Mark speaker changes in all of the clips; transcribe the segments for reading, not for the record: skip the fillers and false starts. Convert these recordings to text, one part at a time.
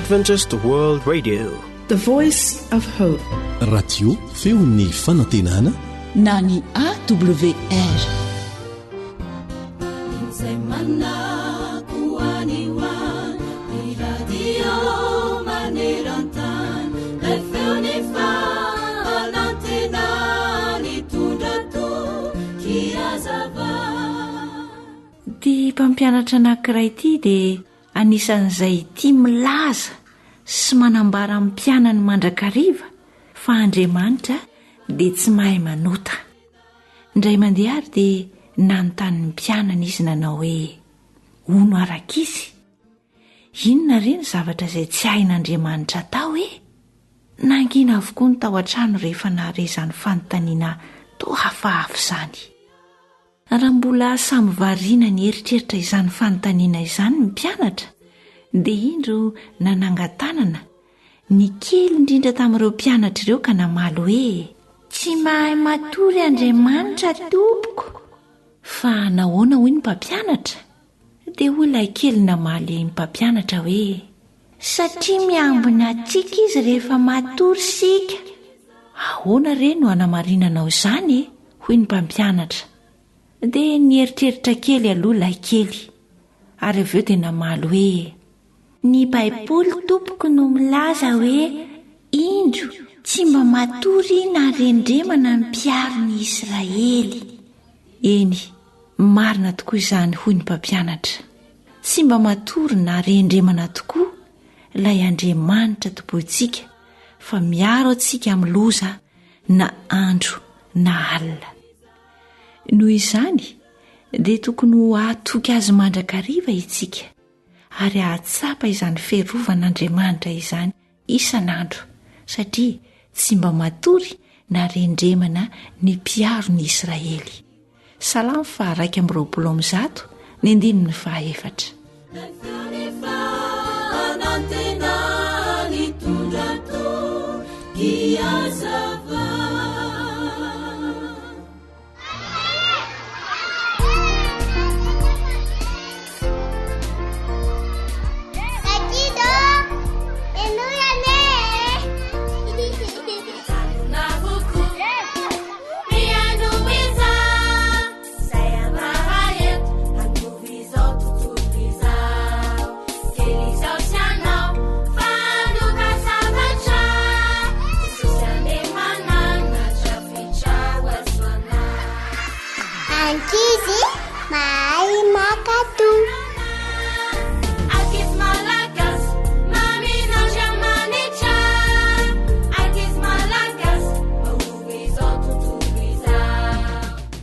Speaker 1: Adventist World Radio,
Speaker 2: the voice of hope.
Speaker 3: Radio feon'ny fanantenana
Speaker 4: na ny AWR.
Speaker 5: Ty mpampianatra anankiray ity dia anisan'izay tia milaza sy manambara amin'ny mpianany mandrakariva fa Andriamanitra dia tsy mahay manota. Indray mandeha ary dia nanontany mpianana izy nanao hoe hono araka izy. Inona reny zavatra izay tsy hain'Andriamanitra tao e? Nangina avokoa ny tao an-trano rehefa naharezany fanontaniana toa hafahafa izany. Raha mbola samy variana ny eritreritra izany fanontaniana izany ny mpianatra, dia indro nanangan-tanana ny kely indrindra tamin'ireo mpianatra ireo ka namaly hoe tsy mahay matory Andriamanitra tompoko. Fa nahoana hoy ny mpampianatra? Dia hoy ilay kely namaly ny mpampianatra hoe satria miambina antsika izy rehefa matory sika. Ahoana re no hanamarinanao izany e? Hoy ny mpampianatra. Dia nieritreritra kely aloha ilay kely, ary avy eo dia namaly hoe ny Baiboly tompoko no milaza hoe indro tsy mba matory na rendremana ny mpiaro-ny Israely. Eny, marina tokoa izany, hoy ny mpampianatra. Tsy mba matory na rendremana tokoa ilay Andriamanitra tompontsika, fa miaro antsika amin'ny loza na andro na alina. Noho izany dia tokony ho atoky azy mandrakariva isika, ary ahatsapa izany fiarovan'Andriamanitra izany isan'andro, satria tsy mba matory na rendremana ny mpiaro-ny Israely. Salamo 1:20 ny andininy 4.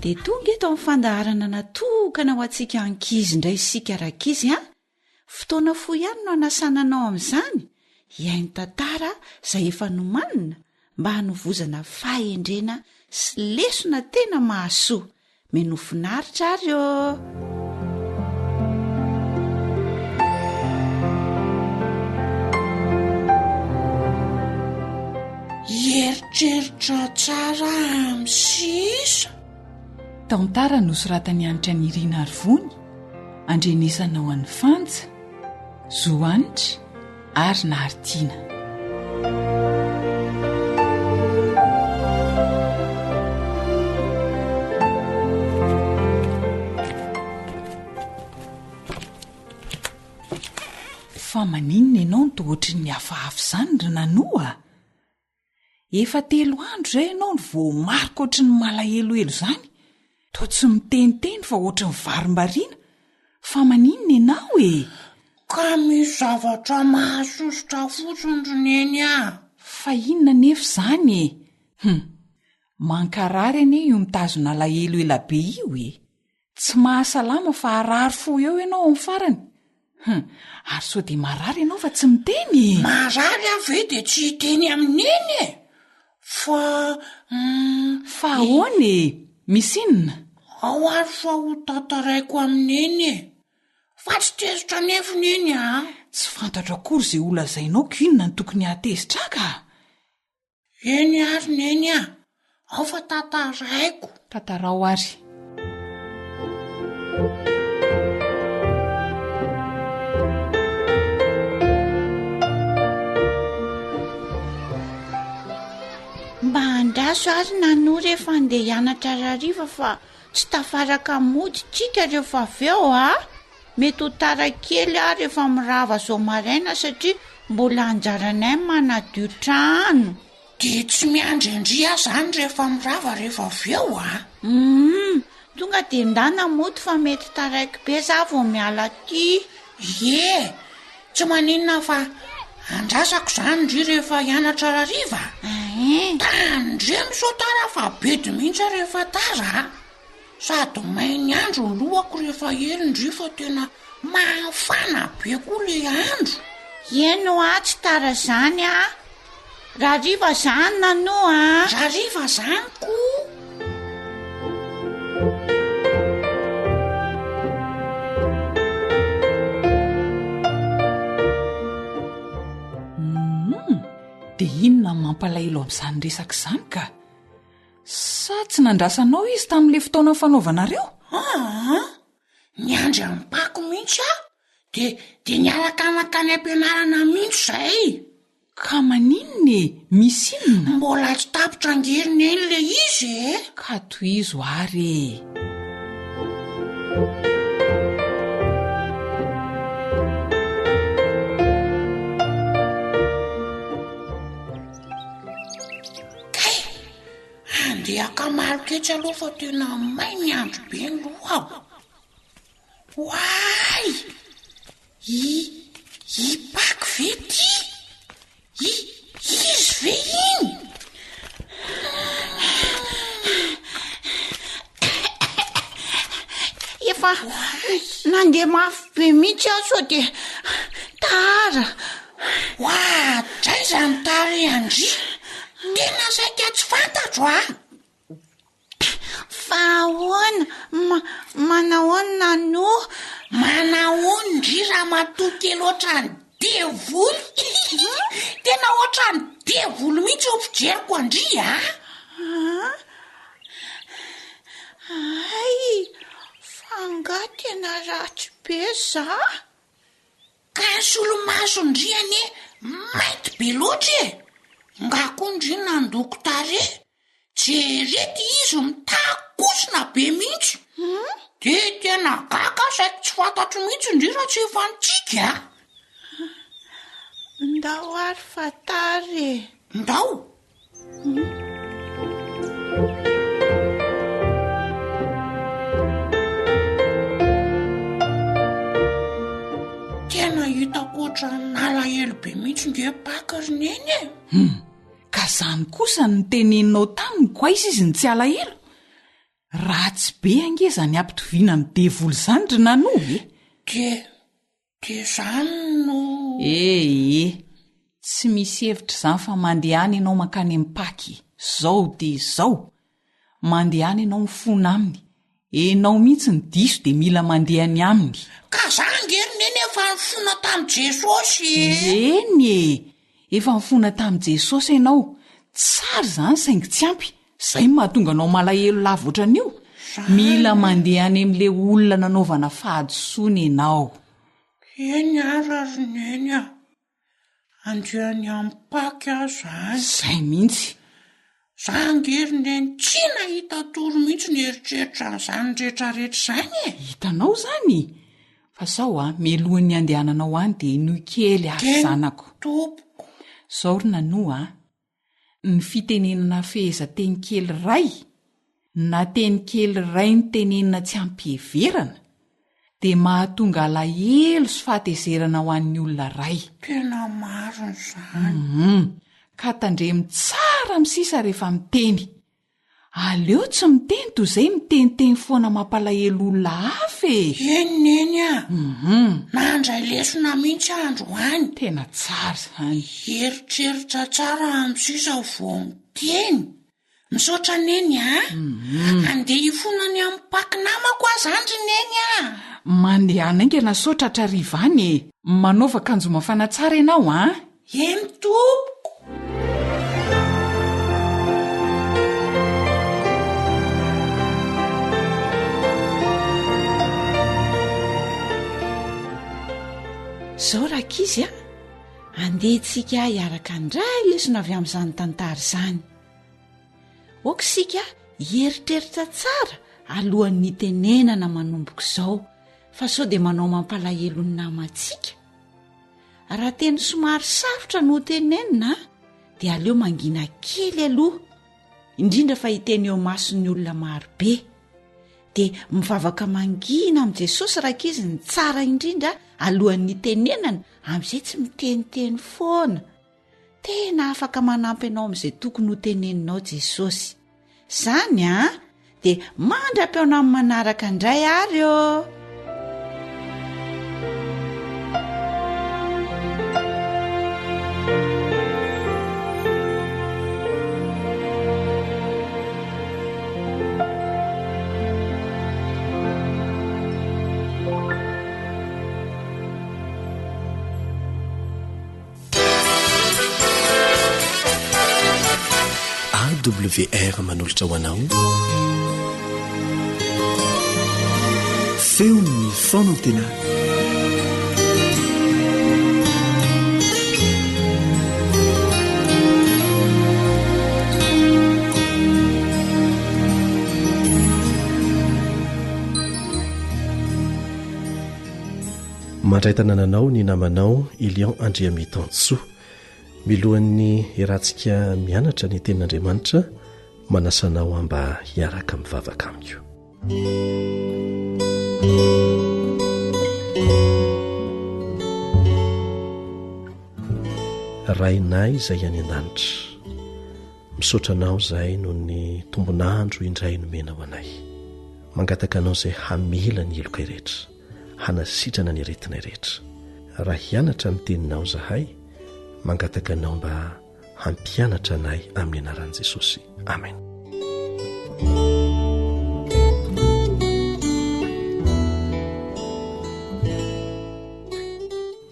Speaker 5: Dia tonga eto amin'ny fandaharana natokana ho antsika ankizy indray sika rakizy a. Fotoana fohy ihany no anasananao amin'izany hiainy tantara izay efa nomanina mba hanovozana fahendrena sy lesona tena mahasoa. Menofinaritra ary o.
Speaker 6: Eritreritra tsara amin'ny sisa.
Speaker 4: Tantara nosoratany anitra ny Irina Arivony, Andrenesana ho an'ny Fanja, Zoanitra ary Naritiana. Fa maninona ianao ny tohotry ny hafahafa izany ry nanoa? Efa 3 andro izay ianao ny voamarika ohatry ny malahelohelo izany. Toa tsy miteniteny fa ohatry ny varim-bariana. Fa maninona ianao e?
Speaker 6: Ka misy zavatra mahasosotra fotsiny roneny a.
Speaker 4: Fa inona nefa izany e? Mankarary anie io mitazona alahelohela be io e. Tsy mahasalama fa harary fo eo ianao amin'ny farany. Ary so dia marary ianao fa tsy miteny.
Speaker 6: Marary ave dia tsy hiteny amin'eny e.
Speaker 4: Fa ahoana e? Misy inona?
Speaker 6: Ao ary fa ho tantaraiko amin'eny e. Fa tsy tezitra nefiny eny a.
Speaker 4: Tsy fantatra akory izay olazainao ko inona ny tokony hatezitra ka?
Speaker 6: Eny ary neny a. Ao fa tantaraiko.
Speaker 4: Tantarao ary.
Speaker 6: andraso ary nanoa rehefa andeha hianatra rariva fa tsy tafaraka mody tsika rehefa avy eo mety ho tara kely aho rehefa mirava zao maraina satria mbola anjaranay manadio trano.
Speaker 5: Dia tsy miandrendria zany rehefa mirava rehefa avy eo
Speaker 6: tonga dia ndana mody fa mety taraiky be za vao miala ty.
Speaker 5: Tsy maninona fa andrasako zany ndry rehefa hianatra rariva. Tandre misotara fa bedy mihitsy rehefa taza sady mainy andro ny lohako rehefa hely ndry fa tena mafana be koa le andro.
Speaker 6: Eno tsy tara zany rariva zany nanoa
Speaker 5: rariva zany koa.
Speaker 4: dia inona mampalahelo amin'izany resaka izany ka sa tsy nandrasanao izy tamin'ilay fotoana fanaovanareo?
Speaker 5: Niandry amin'ny pako mihitsy dia niaraka nakany am-pianarana mihitsy izay.
Speaker 4: Ka maninona misy inona?
Speaker 5: Mbola tsy tapitra angeriny eny le izy
Speaker 4: ka tohizo ary
Speaker 5: dia akamaloketsy aloha fa tena may miandro be ny lohako. Hoay i pako ve ty izy ve iny?
Speaker 6: efa nandeha mafy be mihitsy aho sao dia tara.
Speaker 5: Dray zany tara andry tena saika tsy fantatro
Speaker 6: fa ahoana manahoana nanoa?
Speaker 5: Manahoana ndry raha matokely ohatrany devoly tena ohatrany devoly mihitsy eo fijeriko andry
Speaker 6: fa nga tena ratsy be za
Speaker 5: ka solomaso ndry ane mainty be loatra nga koa ndry nandoko tare jerety izy mitakosina be mihitsy dia tena gaka saika tsy fantatro mihitsy ndry raha tsy efa nitsika
Speaker 6: ndao ary fatary
Speaker 5: ndao tena hitako oatra nalahelo be mihitsy nge pakazy eny
Speaker 4: ka zany kosa ny teneninao taminy koa izy ny tsy alahelo ratsy be angeza ny ampitoviana amin'ny devoly zany ry nanoa
Speaker 5: dia zany no
Speaker 4: tsy misy hevitra zany fa mandehany ianao mankany amin'ny paky zao dia zao mandehany ianao mifona aminy enao mihitsy ny diso dia mila mandehany aminy.
Speaker 5: Ka zangeriny eny efa mifona tamin'i Jesosy
Speaker 4: efa mifona tamin'i Jesosy ianao tsara zany saingy tsy ampy izay mahatonga anao malahelo lavoatra an'io mila mandehany amin'ilay olona nanaovana fahadosoana ianao.
Speaker 5: Eny ararineny andeany amin'ny paky zany
Speaker 4: izay mihitsy
Speaker 5: zangeriny eny tsy nahita toro mihitsy ny eritreritra n'izany rehetrarehetra izany
Speaker 4: hitanao zany fa sao melohan'ny andehananao any dia inoy kely ary zanako
Speaker 5: tompoko
Speaker 4: zao ry nanoa ny fitenenana fehezanteny kely ray na teny kely ray ny tenenina tsy ampiheverana dia mahatonga alahelo sy fahatezerana ho an'ny olona ray.
Speaker 5: Tena marina izany
Speaker 4: ka tandremy tsara misisa rehefa miteny aleo tsy miteny toy izay miteniteny foana mampalahelo olona hafa
Speaker 5: eniny nandray lesona mihitsy andro any
Speaker 4: tena tsara zany
Speaker 5: eritreritra tsara misisa vao miteny misaotra neny andeha hifonany amin'ny paky namako azandry neny
Speaker 4: mandeha anaingana saotra trarivany manaova kanjo mafana tsara ianao
Speaker 5: eny tompoko.
Speaker 6: zao rakizy andehantsika hiaraka ndray lesona avy amin'izany tantara izany okisika hieritreritra tsara alohan'ny tenenana manomboka izao fa sao dia manao mampalahelo ny namantsika. Raha teny somary sarotra no tenenina dia aleo mangina kely aloha, indrindra fa hiteny eo mason'ny olona marobe, dia mivavaka mangina amin'i Jesosy raka izy ny tsara indrindra alohan'ny tenenana amin'izay tsy miteniteny foana. Tena afaka manampy ianao amin'izay tokony ho teneninao Jesosy. Izany dia mandra-peona amin'ny manaraka indray ary eo.
Speaker 3: WR manolotra ho anao feon'ny fonantena. Mandray tanànanao ny namanao Ilion Andriamitansoa. Milohan'ny irantsika mianatra ny tenin'Andriamanitra, manasanao mba hiaraka mivavaka amiko. Rainay izay any an-danitra, misaotranao izay noho ny tombonandro indray nomenao anay. Mangataka anao izay hamela ny elokay rehetra, hanasitrana ny aretinay rehetra. Raha hianatra ny teninao zahay, mangataka anao mba hampianatra anay amin'ny anaran'i Jesosy. Amen.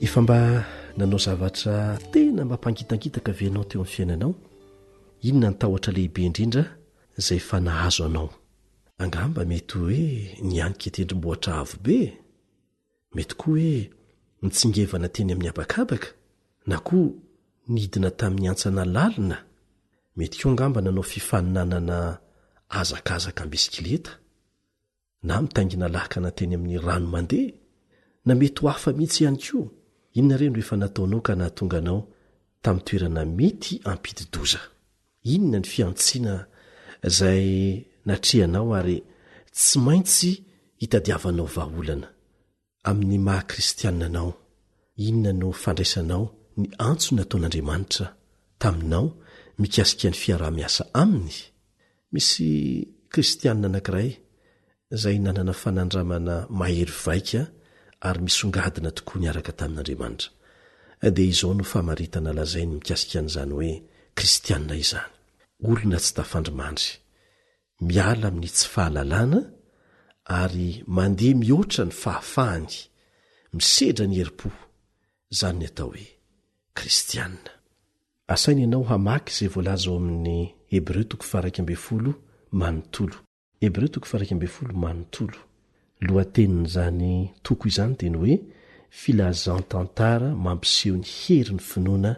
Speaker 3: Efa mba nanao zavatra tena mampangitangitaka ve anao teo amin'ny fiainanao? Inona ny tahotra lehibe indrindra izay fa nahazo anao? Angamba mety hoe nianika tendrombohitra avo be, mety koa hoe nitsingevana teny amin'ny habakabaka, na koa nidina tamin'ny antsana lalina. Mety koa angamba nanao fifaninanana azakazaka bisikileta, na mitangina lakana teny amin'ny rano mandeha, na mety ho hafa mihitsy ihany koa. Inona ireny rehefa nataonao ka nahatonga anao tamin'ny toerana mety ampididoza? Inona ny fiantsiana izay natrehanao ary tsy maintsy hitadiavanao vahaolana amin'ny maha-kristianina anao? Inona no fandraisanao ny antso nataon'Andriamanitra taminao mikasika ny fiaraha-miasa aminy? Misy kristianina anankiray izay nanana fanandramana mahery vaika ary misongadina tokoa niaraka tamin'Andriamanitra. Dia izao no famaritana lazainy mikasika an'izany hoe kristianina izany: olona tsy tafandrimandry, miala amin'ny tsy fahalalana ary mandeha mihoatra ny fahafahany, misedra ny heri-po. Izany ny atao hoe kristianina. Asaina ianao hamaky izay voalaza ao amin'ny Hebreo 12:10 Hebreo 12:10. Lohatenin'izany toko izany dia ny hoe filazan-tantara mampiseho ny herin'ny finoana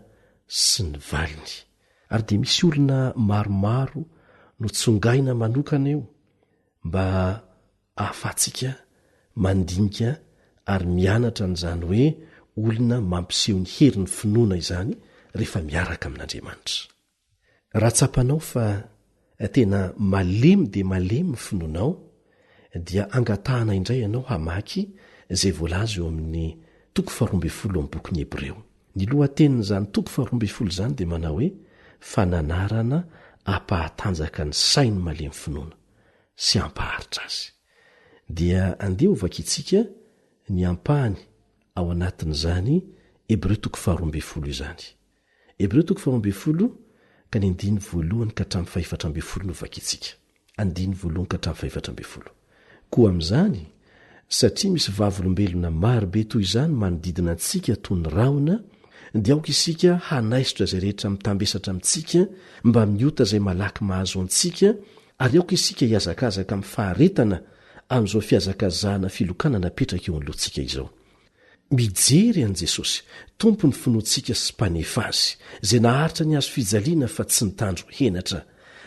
Speaker 3: sy ny valiny. Ary dia misy olona maromaro no tsongaina manokana eo mba ahafahantsika mandinika ary mianatra n'izany hoe olona mampiseho ny herin'ny finoana izany rehefa miaraka amin'Andriamanitra. Raha tsapanao fa tena malemy dia malemy finoanao, dia angatahana indray ianao hamaky izay voalaza eo amin'ny 12 amin'ny bokin'ny Hebreo. Ny lohatenin'izany 12 izany dia manao hoe fananarana ampahatanjaka ny sainy malemy finoana sy ampaharitra azy. Dia andeha ovaka itsika ny ampahany ao anatin'izany Hebreo 12 izany. Hebreo 12 ka ny 1 ka hatramin'ny 4 novaka itsika. 1 ka hatramin'ny 4. Koa amin'izany, satria misy vavolombelona marobe toy izany manodidina antsika toy ny rahona, dia aoka isika hanaisotra izay rehetra mitambesatra amintsika mba miota izay malaky mahazo antsika, ary aoka isika hiazakazaka amin'ny faharetana amin'izao fiazakazahana filokana napetraka eo an'lohantsika izao. Mijery an'i Jesosy, tompony finoantsika sy mpanefa azy, izay naharitra ny azo fijaliana fa tsy nitandro henatra,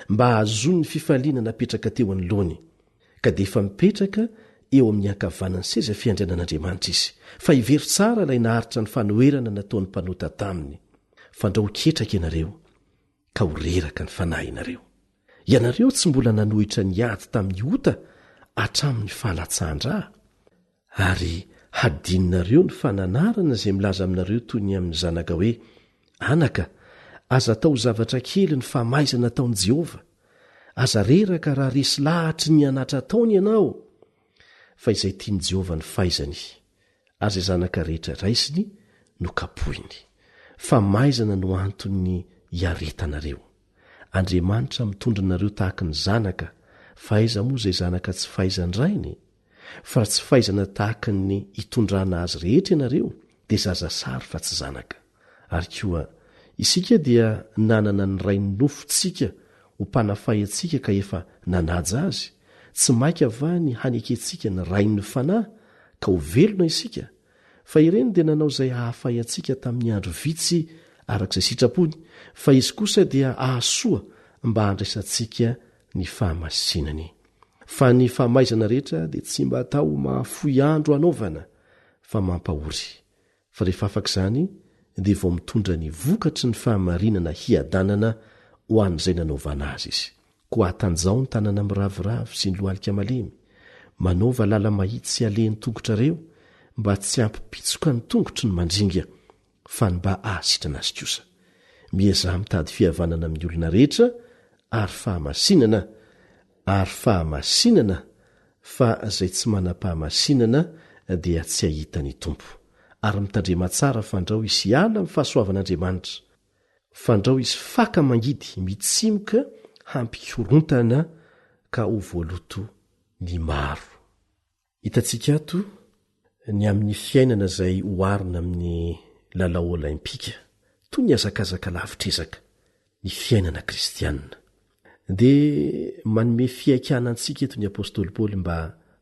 Speaker 3: mba hahazony ny fifaliana napetraka teo anoloany ka dia efa mipetraka eo amin'ny ankavanany seza fiandrianan'andriamanitra izy fa ivery tsara ilay naharitra ny fanoerana nataon'ny mpanota taminy fandrao ketraka ianareo ka ho reraka ny fanahy ianareo. Ianareo tsy mbola nanohitra ny ady tamin'ny ota hatramin'ny fahalatsahan-dra ary hadininareo ny fananarana izay milaza aminareo toy ny amin'ny zanaka hoe anaka aza tao zavatra kely ny famaizana taon'i Jehova aza reraka raha resy lahatry ny anatra taony ianao fa izay tiany Jehova ny faizany aza zanaka rehetra raisiny no kapohiny fa maizana no antony iaretanareo. Andriamanitra mitondra nareo tahaka ny zanaka fa aiza moa izay zanaka tsy faizandrainy fa tsy faizana tahaka ny hitondrana azy rehetra ianareo dia zazasary fa tsy zanaka. Ary koa isika dia nanana ny ray ny nofontsika ho mpanafay antsika ka efa nanaja azy tsy maika va ny haneketsika ny ray ny fanahy ka ho velona isika fa ireny dia nanao izay hahafay antsika tamin'ny andro vitsy arak'izay sitrapony fa izy kosa dia ahasoa mba handraisantsika ny fahamasinany. Fa ny fahamaizana rehetra dia tsy mba atao mahafoy andro anaovana fa mampahory fa rehefa afaka izany dia vao mitondra ny vokatry ny fahamarinana hiadanana ho an'izay nanaovana azy izy. Koa hatanjao ny tanana miravoravo sy ny lohalika malemy manaova lala mahitsy sy alehny tongotrareo mba tsy ampipitsoka ny tongotry ny mandringa fa ny mba ahasitrana azy kosa. Mieza mitady fihavanana amin'ny olona rehetra ary fahamasinana fa izay tsy manam-pahamasinana dia tsy ahitany tompo. Ary mitandrema tsara fandrao izy hiala amin'ny fahasoavan'Andriamanitra fandrao izy faka mangidy mitsimoka hampikorontana ka ho voaloto ny maro. Hitantsika ato ny amin'ny fiainana izay hoarina amin'ny lalao olimpika toy ny azakazaka lavitrezaka ny fiainana kristianina dia manome fiaikanantsika eto ny apôstôly Paoly mba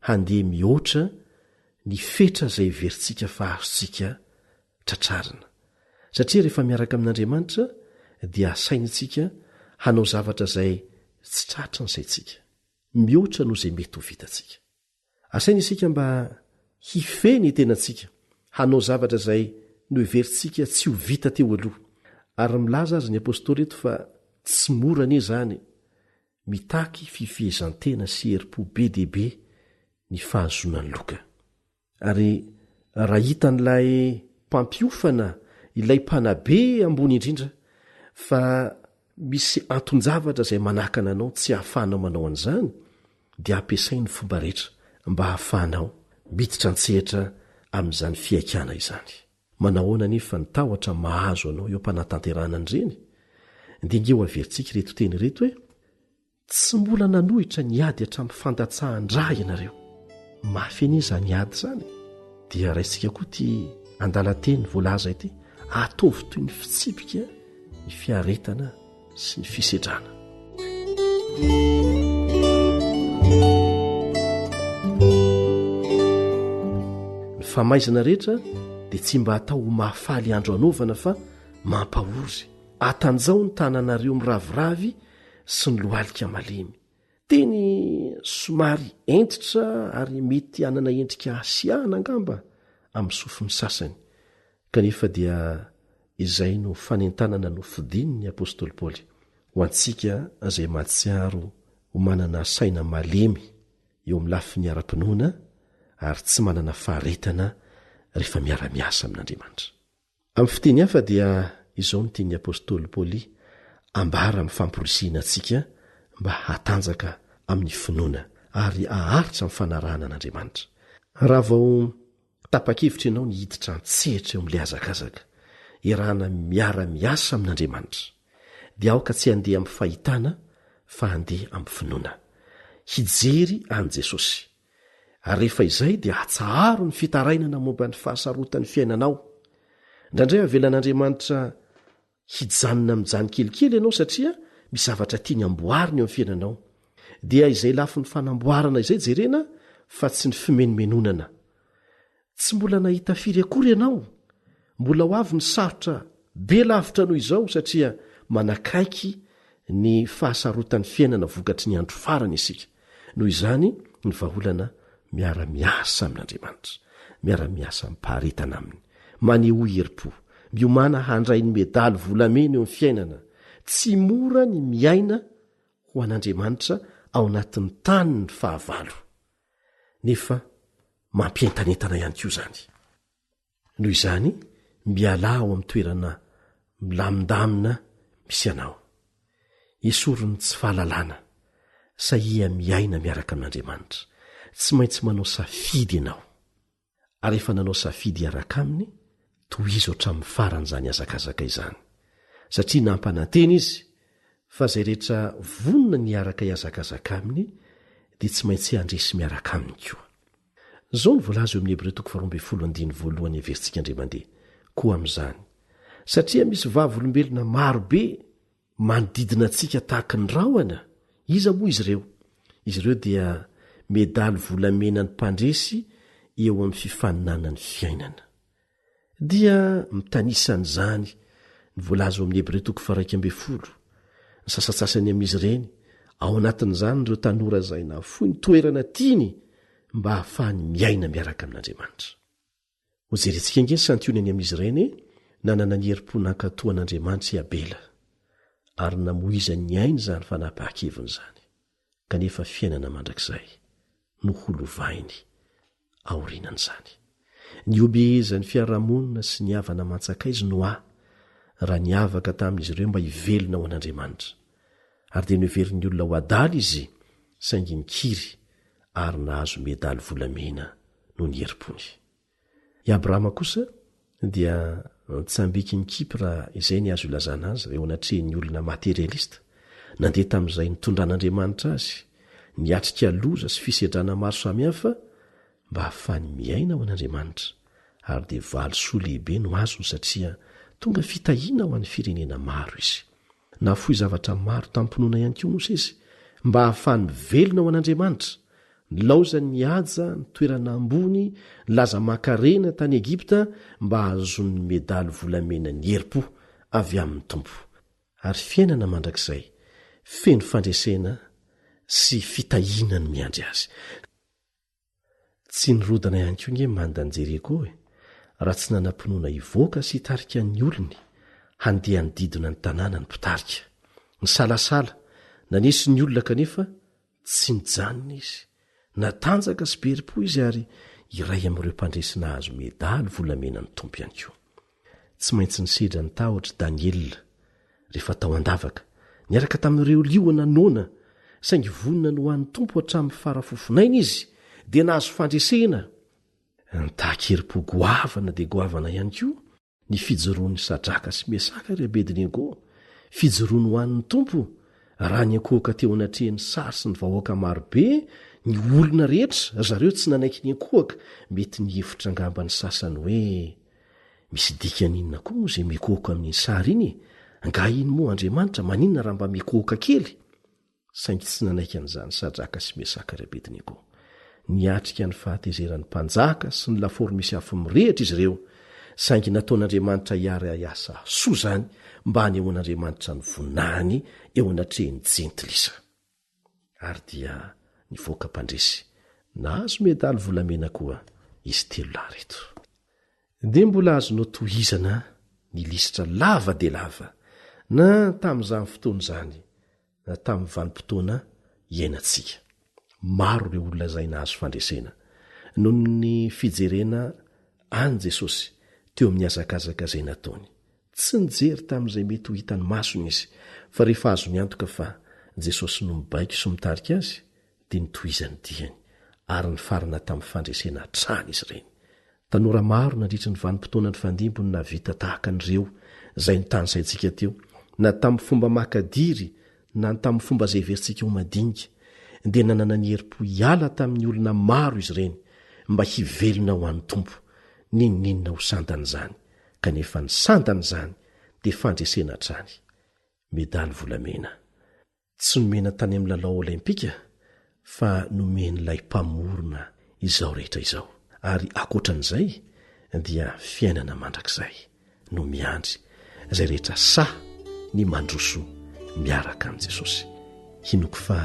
Speaker 3: handeha mihoatra ny fetra izay iverintsika fa azontsika tratrarina satria rehefa miaraka amin'Andriamanitra dia asaintsika hanao zavatra izay tsy tratra ny saintsika mihoatra noho izay mety ho vitantsika. Asaina isika mba hifeny tenantsika hanao zavatra izay no iverintsika tsy ho vita teo aloha ary milaza azy ny apôstôly eto fa tsy mora anie izany mitaky fifihezan-tena sy herim-po be dehibe ny fahazonany loka. Ary raha hitan'ilay mpampiofana ilay mpanabe ambony indrindra fa misy anton-javatra izay manakana anao tsy hahafahanao manao an'izany dia ampiasai ny fomba rehetra mba hahafahanao miditra antsehatra amin'izany fiaikana izany. Manahoana nefa ny tahotra mahazo anao eo ampanantanterana an'ireny dia ingeo averintsika reto teny reto hoe tsy mbola nanohitra ny ady hatramin'ny fandatsahan-dra ianareo. Mafy anie izany ady izany dia raintsika koa ty andala-teny voalaza ity ataovy toy ny fitsipika ny fiaretana sy ny fisedrana. Ny famaizana rehetra dia tsy mba atao ho mahafaly andro anaovana fa mampahory. Atanjao ny tananareo miraviravy sy ny lohalika malemy. Teny somary entitra ary mety hanana endrika hasiahana angamba amin'ny sofiny sasany kanefa dia izay no fanentanana no fidiny ny apôstôly Paoly ho antsika izay mahatsiaro ho manana saina malemy eo amin'ny lafiny ara-pinoana ary tsy manana faharetana rehefa miara-miasa amin'Andriamanitra. Amin'ny fiteny hafa dia izao no tian'ny apôstôly Paoly ambara amin'ny famporisihana antsika mba hatanjaka amin'ny finoana ary haharitra amin'ny fanarahana an'Andriamanitra. Raha vao tapa-kevitra ianao ny hiditra antsehatra eo amin'ilay azakazaka irahana miara-miasa amin'Andriamanitra dia aoka tsy handeha amin'ny fahitana fa handeha amin'ny finoana hijery an' Jesosy ary rehefa izay dia hatsaharo ny fitarainana momba ny fahasarotan'ny fiainanao. Indraindray avelan'Andriamanitra hijanona mijany kelikely ianao satria misy zavatra tiany amboarina eo amin'ny fiainanao dia izay lafi ny fanamboarana izay jerena fa tsy ny fimenomenonana. Tsy mbola nahita firy akory ianao, mbola ho avy ny sarotra be lavitra noho izao satria manakaiky ny fahasarotan'ny fiainana vokatry ny andro farany isika. Noho izany ny vaholana miara-miasa amin'Andriamanitra, miara-miasa mipaharetana aminy, maneho herim-po, miomana handray ny medaly volamena eo amin'ny fiainana. Tsy mora ny miaina ho an'Andriamanitra ao anatin'ny tany ny fahavalo, nefa mampientanentana ihany koa izany. Noho izany mialao amin'ny toerana milamindamina misy anao, esorony tsy fahalalana, sahia miaina miaraka amin'Andriamanitra. Tsy maintsy manao safidy ianao, ary efa nanao safidy iaraka aminy, tohizo hatramin'ny faran'izany azakazaka izany, satria nampanantena izy fa izay rehetra vonona niaraka hiazakazaka aminy dia tsy maintsy handresy miaraka aminy koa. Zao ny voalaza eo amin'ny Hebreo 12:1 versintsika indray mandeha. Koa amin'izany, satria misy vavolombelona marobe manodidina antsika tahaka ny rahona. Iza moa izy ireo? Izy ireo dia medaly volamena ny mpandresy eo amin'ny fifaninana ny fiainana. Dia mitanisan'izany ny voalaza eo amin'ny Hebreo 1:12. Ny sasatsasany amin'izy ireny ao anatin'izany ireo tanora izay nafoy ny toerana tiany mba hahafahany miaina miaraka amin'Andriamanitra. Ho jerentsika inge ny santionany amin'izy ireny nanana ny herim-po nankatoan'Andriamanitra i Abela, ary namoizany ny ainy izany fanapahan-keviny izany, kanefa fiainana mandrakizay no holovainy aorinan'izany. Niobezany fiarahamonina sy ny havana mantsaka izy Noa raha niavaka tamin'izy ireo mba hivelona ho an'Andriamanitra, ary dia noheveriny olona ho adaly izy saingy nikiry ary nahazo medaly volamena no ny herim-pony. I Abrahama kosa dia nitsambiky ny Kipra izay ny azo ilazana azy reo anatrehan'ny olona materialista, nandeha tamin'izay nitondran'Andriamanitra azy, niatrika loza sy fisedrana maro samihafa mba hahafany miaina ho an'Andriamanitra, ary dia valosoa lehibe no azony satria tonga fitahiana ho an'ny firenena maro izy. Nafoy zavatra maro tampinoana ihany koa mosa izy mba hahafany velona ho an'Andriamanitra. Nilaozany nihaja ny toerana ambony, nilaza mankarena tany Egipta mba ahazon'ny medaly volamena ny herim-po avy amin'ny tompo. Ary fiainana mandrakizay feno fandresena sy fitahiana ny miandry azy. Tsy nirodana ihany koa nge mandany Jeriko raha tsy nanam-pinoana hivoaka sy hitarika ny olony handeha nydidina ny tanàna ny mpitarika. Ny salasala nanesy ny olona kanefa tsy nijanona izy. Natanjaka sy berim-po izy ary iray amin'ireo mpandresy nahazo medaly volamena ny tompo ihany koa. Tsy maintsy nisedra ny tahotra Daniela rehefa tao an-davaka, niaraka tamin'ireo liona nona, saingy vonina no hoan'ny tompo hatramin'ny farafofonaina izy dia nahazo fandresena. Nitahan-kerim-po goavana dia goavana ihany koa ny fijoroan'ny Sadraka sy Mesaka ry Abedinego, fijoroany ho an'ny tompo raha ny ankohoka teo anatrehan'ny sary sy ny vahoaka marobe. Ny olona rehetra zareo tsy nanaiky ny ankohaka, mety ny hevitra angamba ny sasany hoe misy dikaninona koa moa izay mikohoka amin'ny sary iny, nga iny moa Andriamanitra maninona raha mba mikohoka kely? Saingy tsy nanaiky an'izany Sadraka sy Mesaka ry Abedinego. Niatrika ny fahatezeran'ny mpanjaka sy ny lafaoro misy afo mirehitra izy ireo, saingy nataon'Andriamanitra hiara-iasa soa izany mba hanehoan'Andriamanitra ny vonany eo anatrehan'ny jentilisa. Ary dia nivoaka mpandresy, nahazo medaly volamena koa izy 3 lahy reto. Dia mbola azonao tohizana ny lisitra lava dia lava na tamin'izany fotoana izany na tamin'ny vanim-potoana iainantsika. Maro ireo olona izay nahazo fandresena noho ny fijerena any Jesosy teo amin'ny azakazaka izay nataony. Tsy nijery tamin'izay mety ho hitany masony izy, fa rehefa azo niantoka fa Jesosy no mibaiko sy mitarika azy dia nitohizany diany, ary ny farana tamin'ny fandresena hatrany izy ireny. Tanora maro nandritra ny vanim-potoana ny fandimbony na vita tahaka an'ireo izay nitanysaintsika teo, na tamin'ny fomba makadiry na tamin'ny fomba izay veritsika ho madinika, dia nanana ny herim-po hiala tamin'ny olona maro izy ireny mba hivelona ho an'ny tompo. Ninonina ho sandan'izany, kanefa ny sandan'izany dia fandresena hatrany, medaly volamena. Tsy nomena tany amin'ny lalao olimpika, fa nomen'ilay mpamorona izao rehetra izao. Ary akoatran'izay dia fiainana mandrakizay no miandry izay rehetra sa ny mandroso miaraka amin'i Jesosy. Hinoko fa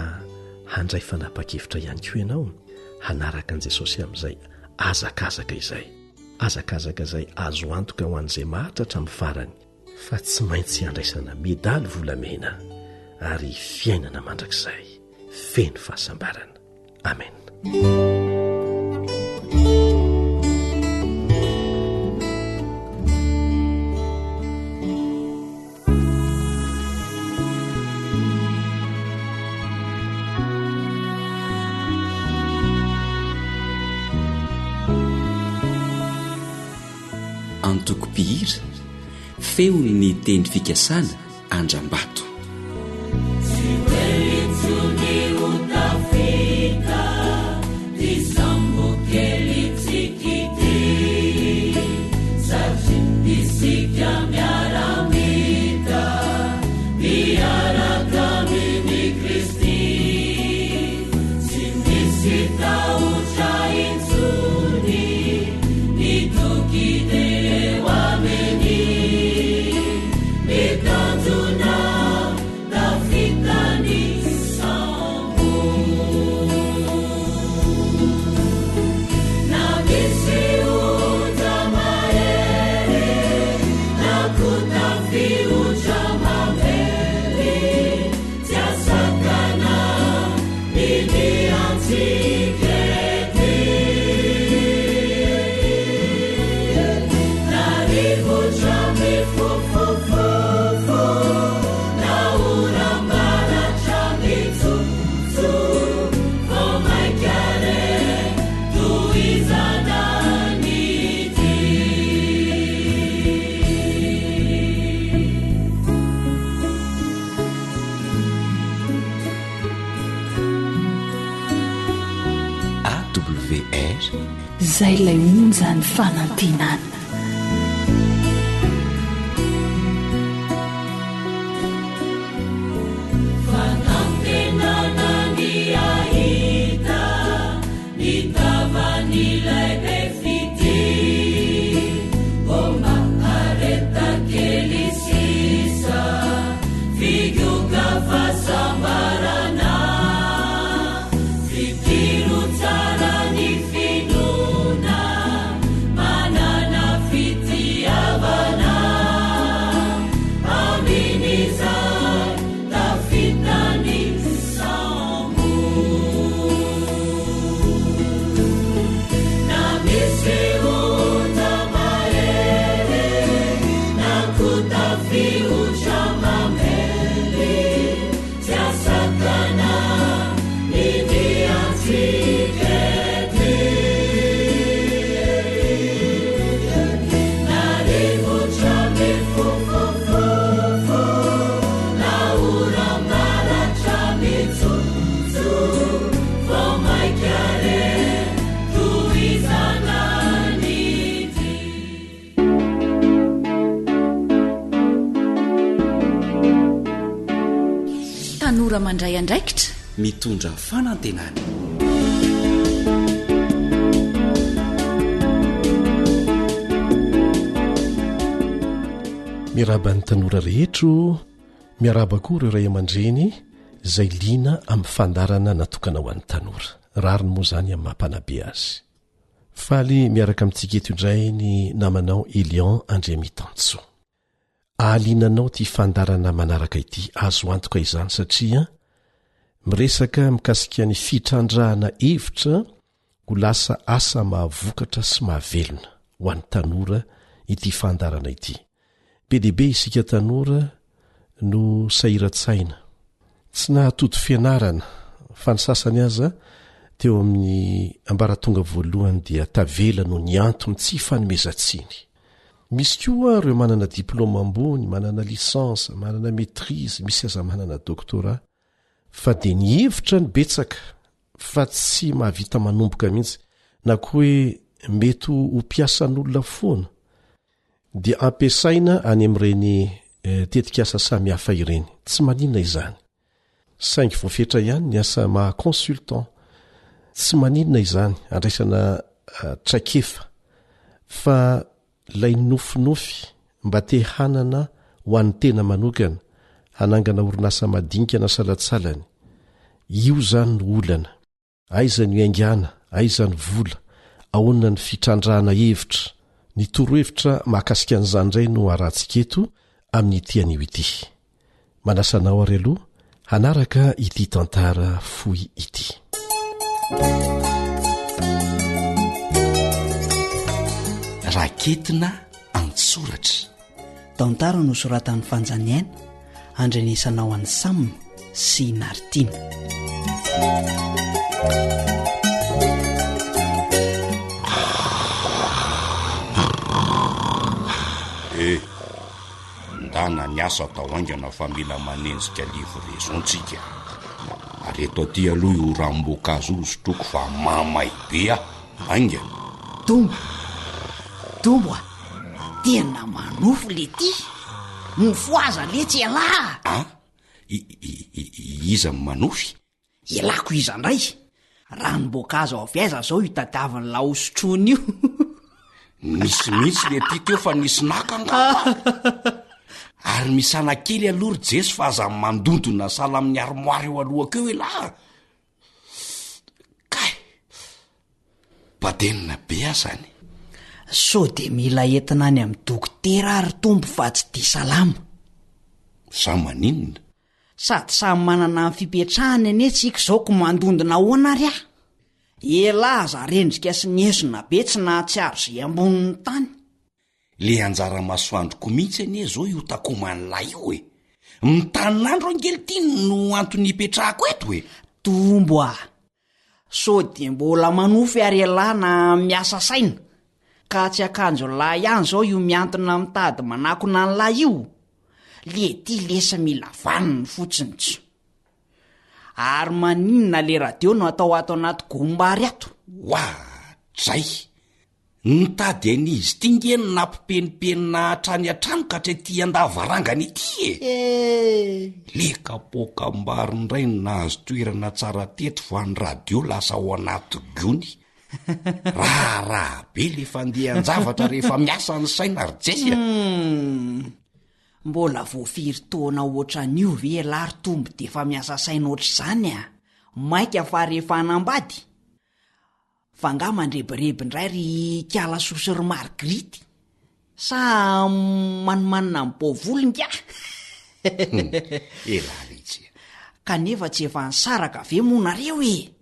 Speaker 3: handray fanapa-kevitra ihany koa ianao hanaraka an'i Jesosy amin'izay azakazaka izay, azakazaka izay azo antoka ho an'izay maharitra hatramin'ny farany, fa tsy maintsy handraisana medaly volamena ary fiainana mandrakizay feno fahasambarana. Amen.
Speaker 1: Antoko-pihira feony ny teny fikasana Andrambato.
Speaker 2: Zay ilay onja ny fanantenana. Tanora mandray andraikitra
Speaker 1: mitondra fanantenana.
Speaker 3: Miaraban'ny tanora rehetro, miaraba koa ireo ray aman-dreny izay liana amin'ny fandarana natokana ho an'ny tanora. Rariny moa izany amin'ny mampanabe azy. Faly miaraka amintsika eto indray ny namanao Elion Andriamitantsoa. Ahalinanao ty fandarana manaraka ity azo antoka izany satria miresaka mikasika ny fitrandrahana hevitra ho lasa asa mahavokatra sy mahavelona ho an'ny tanora ity fandarana ity. Be dehibe isika tanora no sahiran-tsaina, tsy nahatody fianarana fa ny sasany aza teo amin'ny ambaratonga voalohany dia tavela no ny antony tsy fanomezantsiny. Misy koa ireo manana diplôma ambony, manana lisansa, manana maîtrise, misy aza manana doktora, fa dia ny hevitra ny betsaka fa tsy mahavita manomboka mihitsy, na koa hoe mety ho mpiasan'olona foana dia ampiasaina any amin'ireny tetikasa samihafa ireny. Tsy maninona izany. Saingy voafetra ihany ny asa maha-consultant. Tsy maninona izany, andraisana traikefa fa lay nofinofy mba te hanana ho an'ny tena manokana hanangana orinasa madinika na salatsalany. Io zany no olana, aiza ny aingana, aiza ny vola, ahonina ny fitrandrahana hevitra. Ny torohevitra mahakasika an'izany indray no arantsika eto amin'ny tian'io ity. Manasanao ary aloha hanaraka ity tantara fohy ity.
Speaker 1: Raketina antsoratra.
Speaker 7: Tantara no soratan'ny fanjaniaina andrenesanao an'ny Sam sy Nartina.
Speaker 8: Ndana ny asa tao aingana fa mila manenjika livraisontsika. Ary eto aty aloha io ramboankazo io sotroko fa mamay be aingana.
Speaker 9: Tombo tena manofo le ty. Mifoaza le tsy alà.
Speaker 8: Iza manofy?
Speaker 9: Ilako iza ndray. Ranomboankazo avy aiza zao itadiavany laosotrony io.
Speaker 8: Nisy mihitsy le ty teo fa nisy nakanga. Ary misana kely aloha Jesu fa aza mandondona sala amin'ny armoire eo alohako eo ela. Kay. Badenina be azany.
Speaker 9: So de mila entina any amin'ny dokotera ary tombo fa tsy dia salama.
Speaker 8: Sa maninona?
Speaker 9: Sady samy manana ny fipetrahany ane tsika zao ko mandondona ahoana ary ah. Ela aza rendrika sy nyesona be tsy nahatsiaro zay ambonin'ny tany.
Speaker 8: Le anjara masoandroko mihitsy anie zao io takoman'lay io e. Mitan'andro angelitiny no antony ipetrahako eto e.
Speaker 9: Tombo ah. So de mbola manofy ary ela na miasa saina. Ka tsy akanjo lahy ihany zao io miantona mitady manakona ny lahy io. Le ty lesa mila vaniny fotsiny tsy. Ary maninona le radio no atao ato anaty gombary ato.
Speaker 8: Zay. Nitady an'izy tingeny nampipenipenina hatrany hatrano ka hatrety andavarangany ity e. Le kapoka-mbary indray nahazo toerana tsara teto fa ny radio lasa ao anaty gony. Raha be le fandehan-javatra rehefa miasa ny saina ry Jesy.
Speaker 9: Mbola voafiry taona ohatran'io ve lary tombo de fa miasa saina ohatr'izany a. Maika fa rehefa hanambady. Fa nga mandrebireby indray ry Kiala Sosy ry Margrity. Sa manomanina mibovolon ka.
Speaker 8: Elalitsy.
Speaker 9: Kanefa tsy efa nisaraka ve moa nareo e.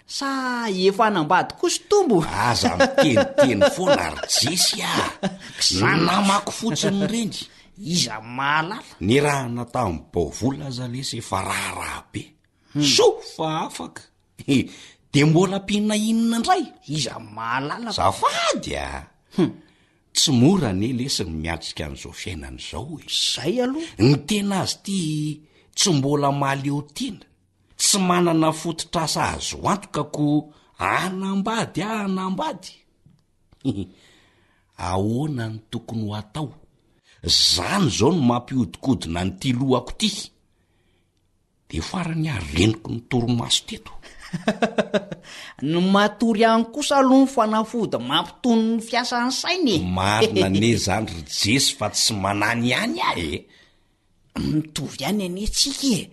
Speaker 9: Sa efa hanambady kosa tombo.
Speaker 8: Aza miteniteny foana ry Jesy a. Namako fotsiny reny.
Speaker 9: Iza mahalala.
Speaker 8: Ny raha natamin'ny bovola aza lesy efa raha be. So fa afaka. De mbola pinina inona indray.
Speaker 9: Iza mahalala.
Speaker 8: Zafady a. Tsy mora ne lesy ny miatrika an'izao fiainana izao e.
Speaker 9: Zay aloha.
Speaker 8: Ny tena azy ty tsy mbola maleo tena. Tsy manana fototrasa azo antoka ko anambady anambady. Ahoana ny tokony ho atao? Zany zao no mampiodikodina ny ty lohako ty. De farany areniko ny torimaso teto.
Speaker 9: Ny matory ihany kosa aloha ny fanafody mampitony ny fiasan'ny sainy.
Speaker 8: Marina ne zany ry Jesy fa tsy manany ihany e.
Speaker 9: Mitovy ihany ane tsika e.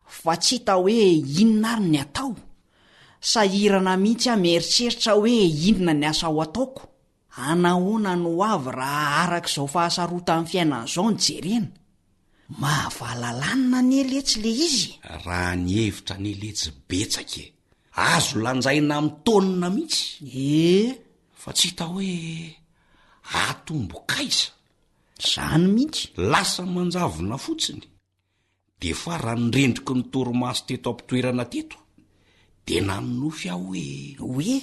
Speaker 9: Fa tsy hita hoe inona ary ny atao. Sahirana mihitsy mieritreritra hoe inona ny asa ho ataoko. Anahoana no avy raha arak'izao fahasarotan'ny fiainana zao ny jerena. Mahavahalalana ny eletsy le izy.
Speaker 8: Raha ny hevitra ny eletsy betsaka e. Azo lanjaina amin'ny taonina mihitsy. Fa tsy hita hoe atombo-kaiza.
Speaker 9: Zany mihitsy.
Speaker 8: Lasa manjavona fotsiny. De fa raha nirendriko ny torimaso teto ampitoerana teto. De nanonofy aho hoe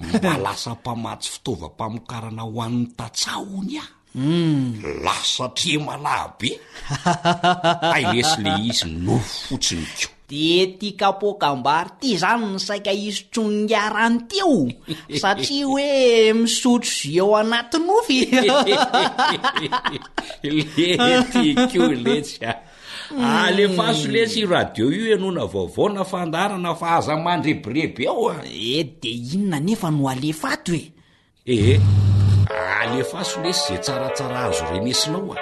Speaker 8: mba lasa mpamatsy fitaovam-pamokarana ho an'ny tatsahony ah. Lasa tremalahy be. Ay lesy le izy nofo fotsiny ko.
Speaker 9: De ty kapoka-mbary ty zany ny saika isotroniarany teo. Satria hoe misotro vy ao anaty nofy.
Speaker 8: Letiko letsy a. Alefaso lesy radio io enona vaovao na fandarana fa aza mandrebireby ao a.
Speaker 9: De inona nefa no alefato
Speaker 8: e. Alefaso lesy zay tsaratsara azo renesinao a.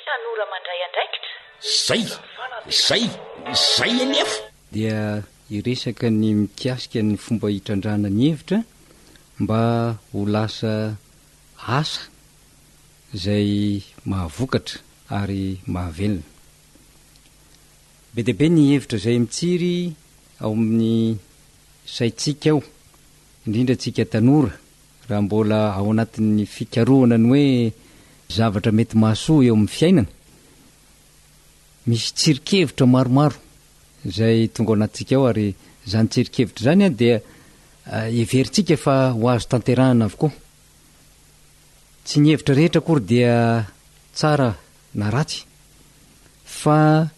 Speaker 2: Tanora mandray andraikitra.
Speaker 8: zay anefa
Speaker 10: dia iresaka ny mikasika ny fomba hitrandrana ny hevitra mba ho lasa asa zay mahavokatra ary mahavelona. Be deabe ny hevitra zay mitsiry ao amin'ny saitsika ao, indrindra tsika tanora, raha mbola ao anatin'ny fikarohana ny hoe zavatra mety mahasoa eo amin'ny fiainana. Misy tsirikevitra maromaro zay tonga ao anatsika ao, ary zany tsirikevitra zany a dia everitsika fa ho azo tanterahana avokoa. Tsy ny hevitra rehetra akory dia tsara na ratsy, fa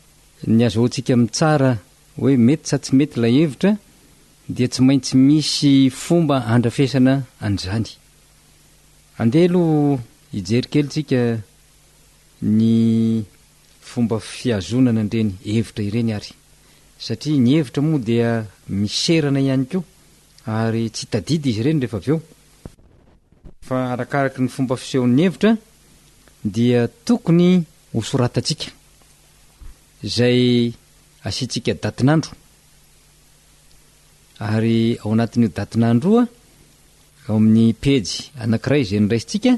Speaker 10: ny azahoantsika amin'ny tsara hoe mety sa tsy mety ilay hevitra dia tsy maintsy misy fomba andrafesana an'izany. Andeha aloha hijery kely tsika ny fomba fiazonana andreny hevitra ireny ary, satria ny hevitra moa dia miserana ihany koa ary tsy tadidy izy ireny rehefa avy eo. Fa arakaraky ny fomba fisehon'ny hevitra dia tokony ho soratatsika zay asiantsika datinandro, ary ao anatin'io datinandroa ao amin'ny pejy anankiray zay niraisitsika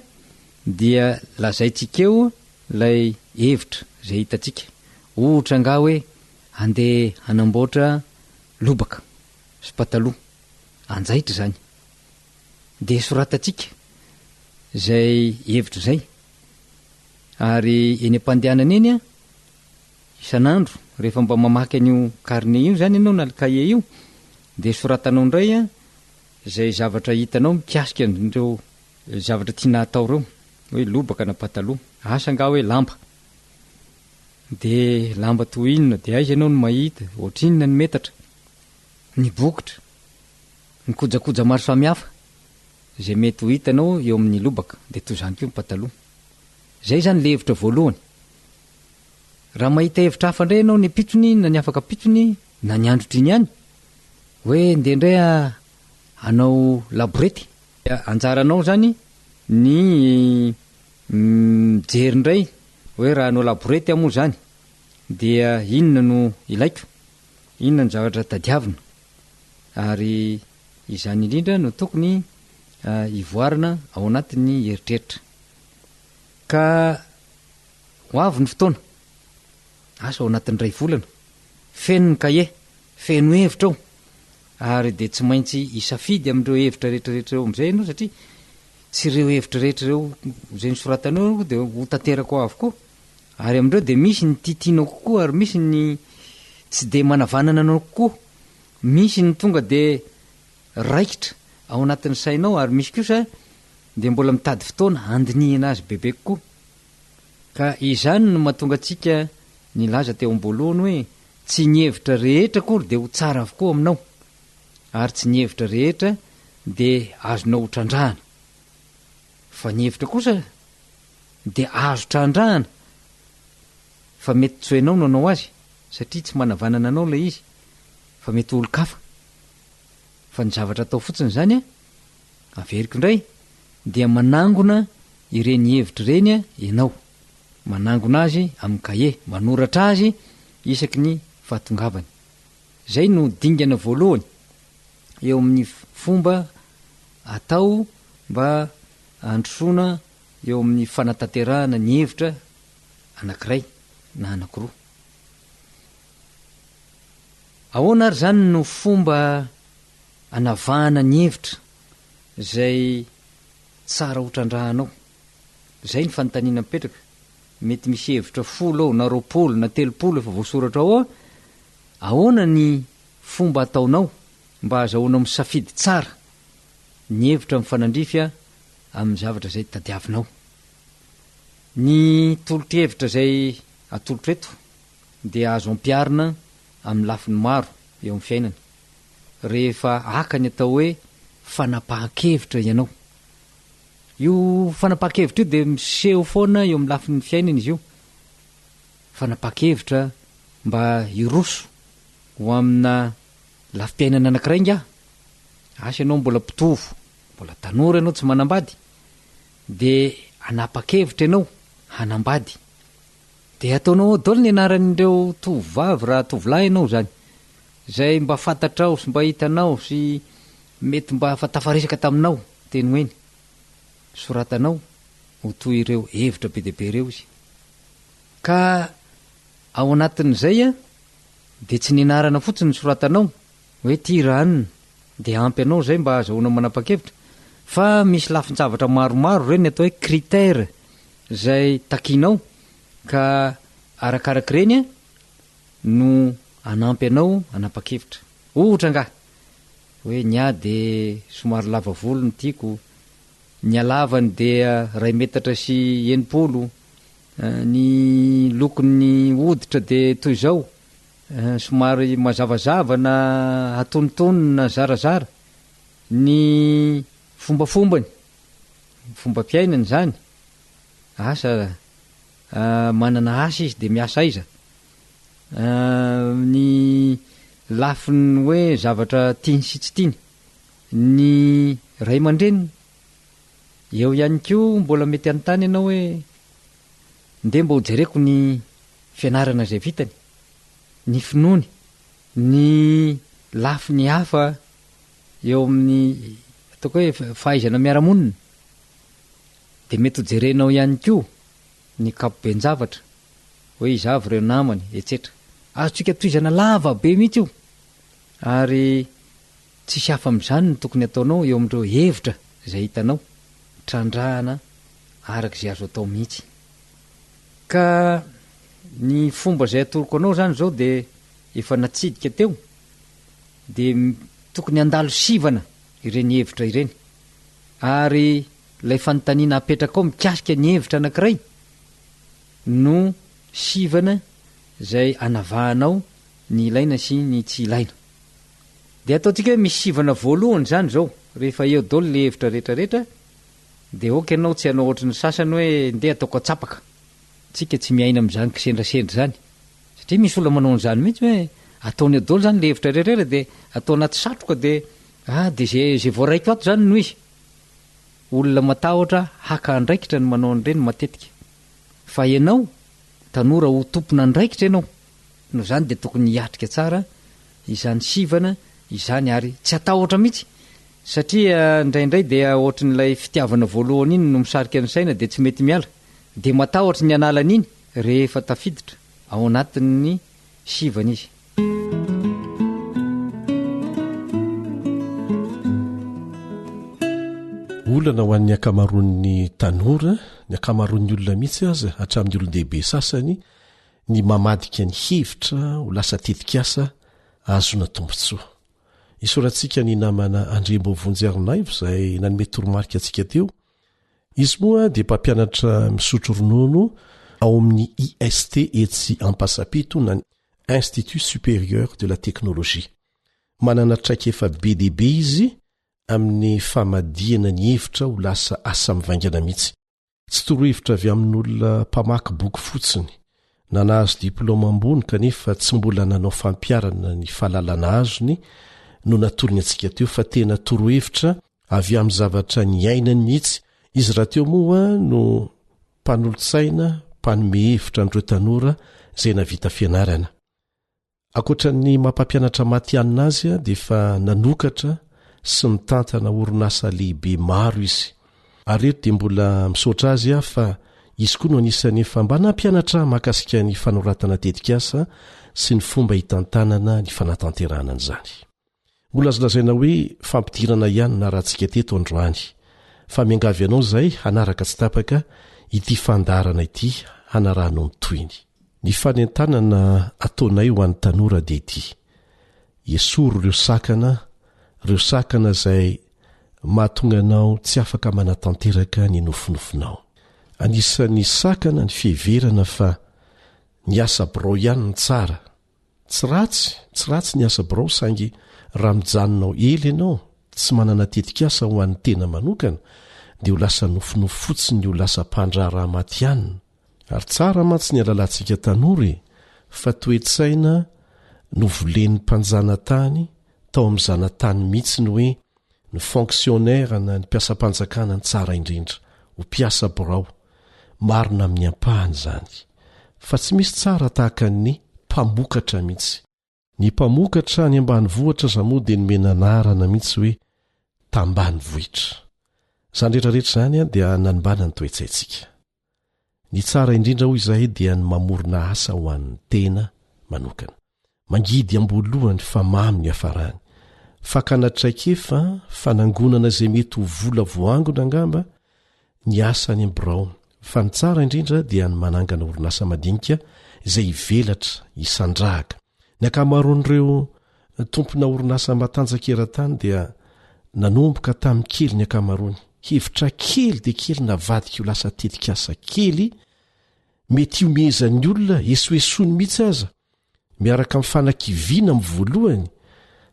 Speaker 10: dia lazaitsika eo lay hevitra zay hitatsika. Ohatra nga hoe andeha hanamboatra lobaka sy pataloha, anjaitra zany, de soratatsika zay hevitra zay. Ary eny am-pandehanana eny a isan'andro rehefa mba mamaky an'io carnet io zany ianao na cahier io, de soratanao indray a zay zavatra hitanao mikasika andreo zavatra tiana atao reo, hoe lobaka na pataloha, asa nga hoe lamba, de lamba toy inona, de aiza ianao no mahita, ohatrinona ny metatra, ny bokotra, ny kojakoja maro samihafa zay mety ho hitanao eo amin'ny lobaka, de toy zany koa ny pataloha. Zay zany le hevitra voalohany. Raha mahita hevitra hafa indray ianao ny pitsony na ny afaka pitsony na ny androtriny ihany, hoe ndendray anao laborety, anjaranao zany ny mijery indray hoe raha anao laborety amoa zany dia inona no ilaiko, inona no zavatra tadiavina, ary izany indrindra no tokony ivoarina ao anatin'ny heritreritra. Ka ho avy ny fotoana, asa ao anatin'ny ray volana, feno ny cahier, feno hevitra ao, ary de tsy maintsy isafidy amin'ireo hevitra rehetrarehetra eo am'izay ianao, satria tsy ireo hevitra rehetra reo zay nisoratanao de ho tanterako ao avokoa, ary amindreo de misy ny titianao kokoa, ary misy ny tsy de manavanana anao kokoa, misy ny tonga de raikitra ao anatin'ny sainao, ary misy kosa de mbola mitady fotoana andinihana azy bebe kokoa. Ka izany no mahatonga atsika nilaza teo am-boalohany hoe tsy ny hevitra rehetra akory de ho tsara avokoa aminao, ary tsy ny hevitra rehetra de azonao ho trandrahana, fa ny hevitra kosa de azo trandrahana, fa mety tsy hainao no anao azy, satria tsy manavanana anao le izy, fa mety olo-kafa. Fa ny zavatra atao fotsiny zany averiko indray dia manangona ireny hevitra ireny ianao, manangona azy amin'ny cahier, manoratra azy isaky ny fahatongavany. Zay no dingana voalohany eo amin'ny fomba atao mba androsoana eo amin'ny fanatanterahana ny hevitra anankiray na anankiroa. Ahoana ary zany no fomba anavahana ny hevitra zay tsara ho trandrahanao? Zay ny fanontaniana mipetraka. Mety misy hevitra 10 na 20 na 30 efa voasoratra ao, ahoana ny fomba ataonao mba azahoanao misafidy tsara ny hevitra mifanandrifya amin'ny zavatra zay tadiavinao? Ny tolotr'hevitra zay atolotra eto dia azo ampiarina amin'ny lafiny maro eo amin'ny fiainana, rehefa akany atao hoe fanapahan-kevitra ianao. Io fanapahan-kevitra io de miseho foana eo amin'ny lafin'ny fiainana izy io. Fanapahan-kevitra mba iroso ho amina lafi-piainana anankiray nga, asa ianao mbola mpitovo, mbola tanora ianao tsy manambady, de anapa-kevitra ianao hanambady. de ataonao dolo ny anaran'ireo tovavy raha tovolahy ianao zany zay mba fantatrao sy mba hitanao sy mety mba fatafaresaka taminao teny hoeny soratanao ho toy ireo hevitra be deaibe ireo izy ka ao anatin'izay a de tsy ninarana fotsiny ny soratanao hoe ty ranona de ampy anao zay mba azahoana manapa-kevitra fa misy lafin-javatra maromaro reny atao hoe critère zay takinao ka arakarak' reny a no anampy anao anapa-kevitra ohatra nga hoe ny a de somary lava volo ny tiako ny alavany dia 2 metatra sy 80 ny lokon'ny oditra de toy zao somary mazavazava na atonotony na zarazara ny fombafombany fomba mpiainany zany asa manana asa izy de miasa aiza ny lafiny hoe zavatra tiany sy tsy tiany ny ray aman-dreniny eo ihany ko mbola mety an-tany ianao hoe nde mba ho jereko ny fianarana zay vitany ny finoany ny lafiny hafa eo amin'ny ataoko hoe fahaizana miaramonina de mety ho jerenao ihany ko ny kapoben-javatra hoe izavy reo namany etsetra azotsika toizana lava be mihitsy io ary tsisy hafa am'izany ny tokony ataonao eo am'ireo hevitra zay hitanao trandrahana arak'izay azo atao mihitsy ka ny fomba zay atoroko anao zany zao de efa natsidika teo de tokony andalo sivana ireny hevitra ireny ary lay fanontaniana apetraka ao mikasika ny hevitra anankiray no sivana zay anavahanao ny ilaina sy ny tsy ilaina de ataontsika hoe misy sivana voalohany zany zao rehefa eo dolo le hevitra rehetrarehetra de oka ianao tsy hanao ohatry ny sasany hoe nde ataoko atsapaka tsika tsy miaina am'zany kisendrasendry zany satria misy ola manao an'zany mihitsy hoe ataony adolo zany le hevitra rehetrarehetra de atao anaty satroka de de zay voaraiko ato zany no izy olona matahotra haka andraikitra ny manao an'ireny matetika fa ianao tanora ho tompona andraikitra ianao no zany de tokony hiatrika tsara izany sivana izany ary tsy atahotra mihitsy satria indraindray de ohatry n'lay fitiavana voalohany iny no misarika ny saina de tsy mety miala de matahotra ny analana iny rehefa tafiditra ao anatin'ny sivana izy
Speaker 3: olana ho an'ny akamaroan'ny tanora ny akamaroan'ny olona mihitsy aza hatramin'ny olon-dehibe sasany ny mamadika ny hevitra ho lasa tetikasa azona tombotsoa isorantsika ny namana Andriambovonjy-Arinaivy zay nanome toromarika antsika teo izy moa dia mpampianatra misotro ronono ao amin'ny IST etsy Ampasapito na ny Institut Supérieur de la Technologie manana traika efa be dehibe izy amin'ny famadiana ny hevitra ho lasa asa mivaingana mihitsy tsy torohevitra avy amin'olona mpamaky boky fotsiny na nahazo diplôma ambony kanefa tsy mbola nanao fampiarana ny fahalalana azony no natorony antsika teo fa tena torohevitra avy amin'ny zavatra ny ainany mihitsy izy raha teo moa no mpanolotsaina mpanome hevitra n'ireo tanora zay navita fianarana akoatran'ny mampampianatra matianina azy a dia efa nanokatra sy mitantana orinasa lehibe maro izy ary eto dia mbola misaotra azy a fa izy koa no anisany efa mba nampianatra mahakasika ny fanoratana tetikasa sy ny fomba hitantanana ny fanatanterahana an'izany mbola azo lazaina hoe fampidirana ihany na rahantsika teto androany fa miangavy ianao izay hanaraka tsy tapaka ity fandarana ity hanarahanao ny toyny ny fanentanana ataonay ho an'ny tanora dia ity esoro reo sakana izay mahatonga anao tsy afaka manatanteraka ny nofinofinao anisan'ny sakana ny fiheverana fa ny asa birao ihany ny tsara tsy ratsy ny asa birao sangy raha mijanonao ely ianao tsy manana tetikasa ho an'ny tena manokana dia ho lasa nofinofo fotsiny ho lasa mpandraraha matianina ary tsara mantsy ny alalantsika tanora fa toetsaina no volen'ny mpanjanatany tao amin'ny zanatany mihitsy ny hoe ny fonksionaira na ny mpiasa-panjakana ny tsara indrindra ho mpiasa birao marina amin'ny ampahany izany fa tsy misy tsara tahaka ny mpamokatra mihitsy. Ny mpamokatra ny ambany vohitra zamo dia nomenanarana mihitsy hoe tambany vohitra. Zany rehetrarehetra zany a dia nanimbana ny toetsaintsika. Ny tsara indrindra hoy izahay dia ny mamorona asa ho an'ny tena manokana. Mangidy ambolohany fa mamy ny hafarany. Fakanatraikefa fanangonana izay mety ho vola voangona angamba ny asa ny Abraham. Fa ny tsara indrindra dia ny manangana orinasa madinika izay ivelatra isandrahaka. Ny akamaroan'ireo tompona orinasa matanjaka eran-tany dia nanomboka tamin'ny kely ny akamaroany. Hevitra kely dia kely navadika ho lasa tetikasa kely, mety iomezan'ny olona esoesony mihitsy aza, miaraka amin'ny fanakiviana amin'ny voalohany,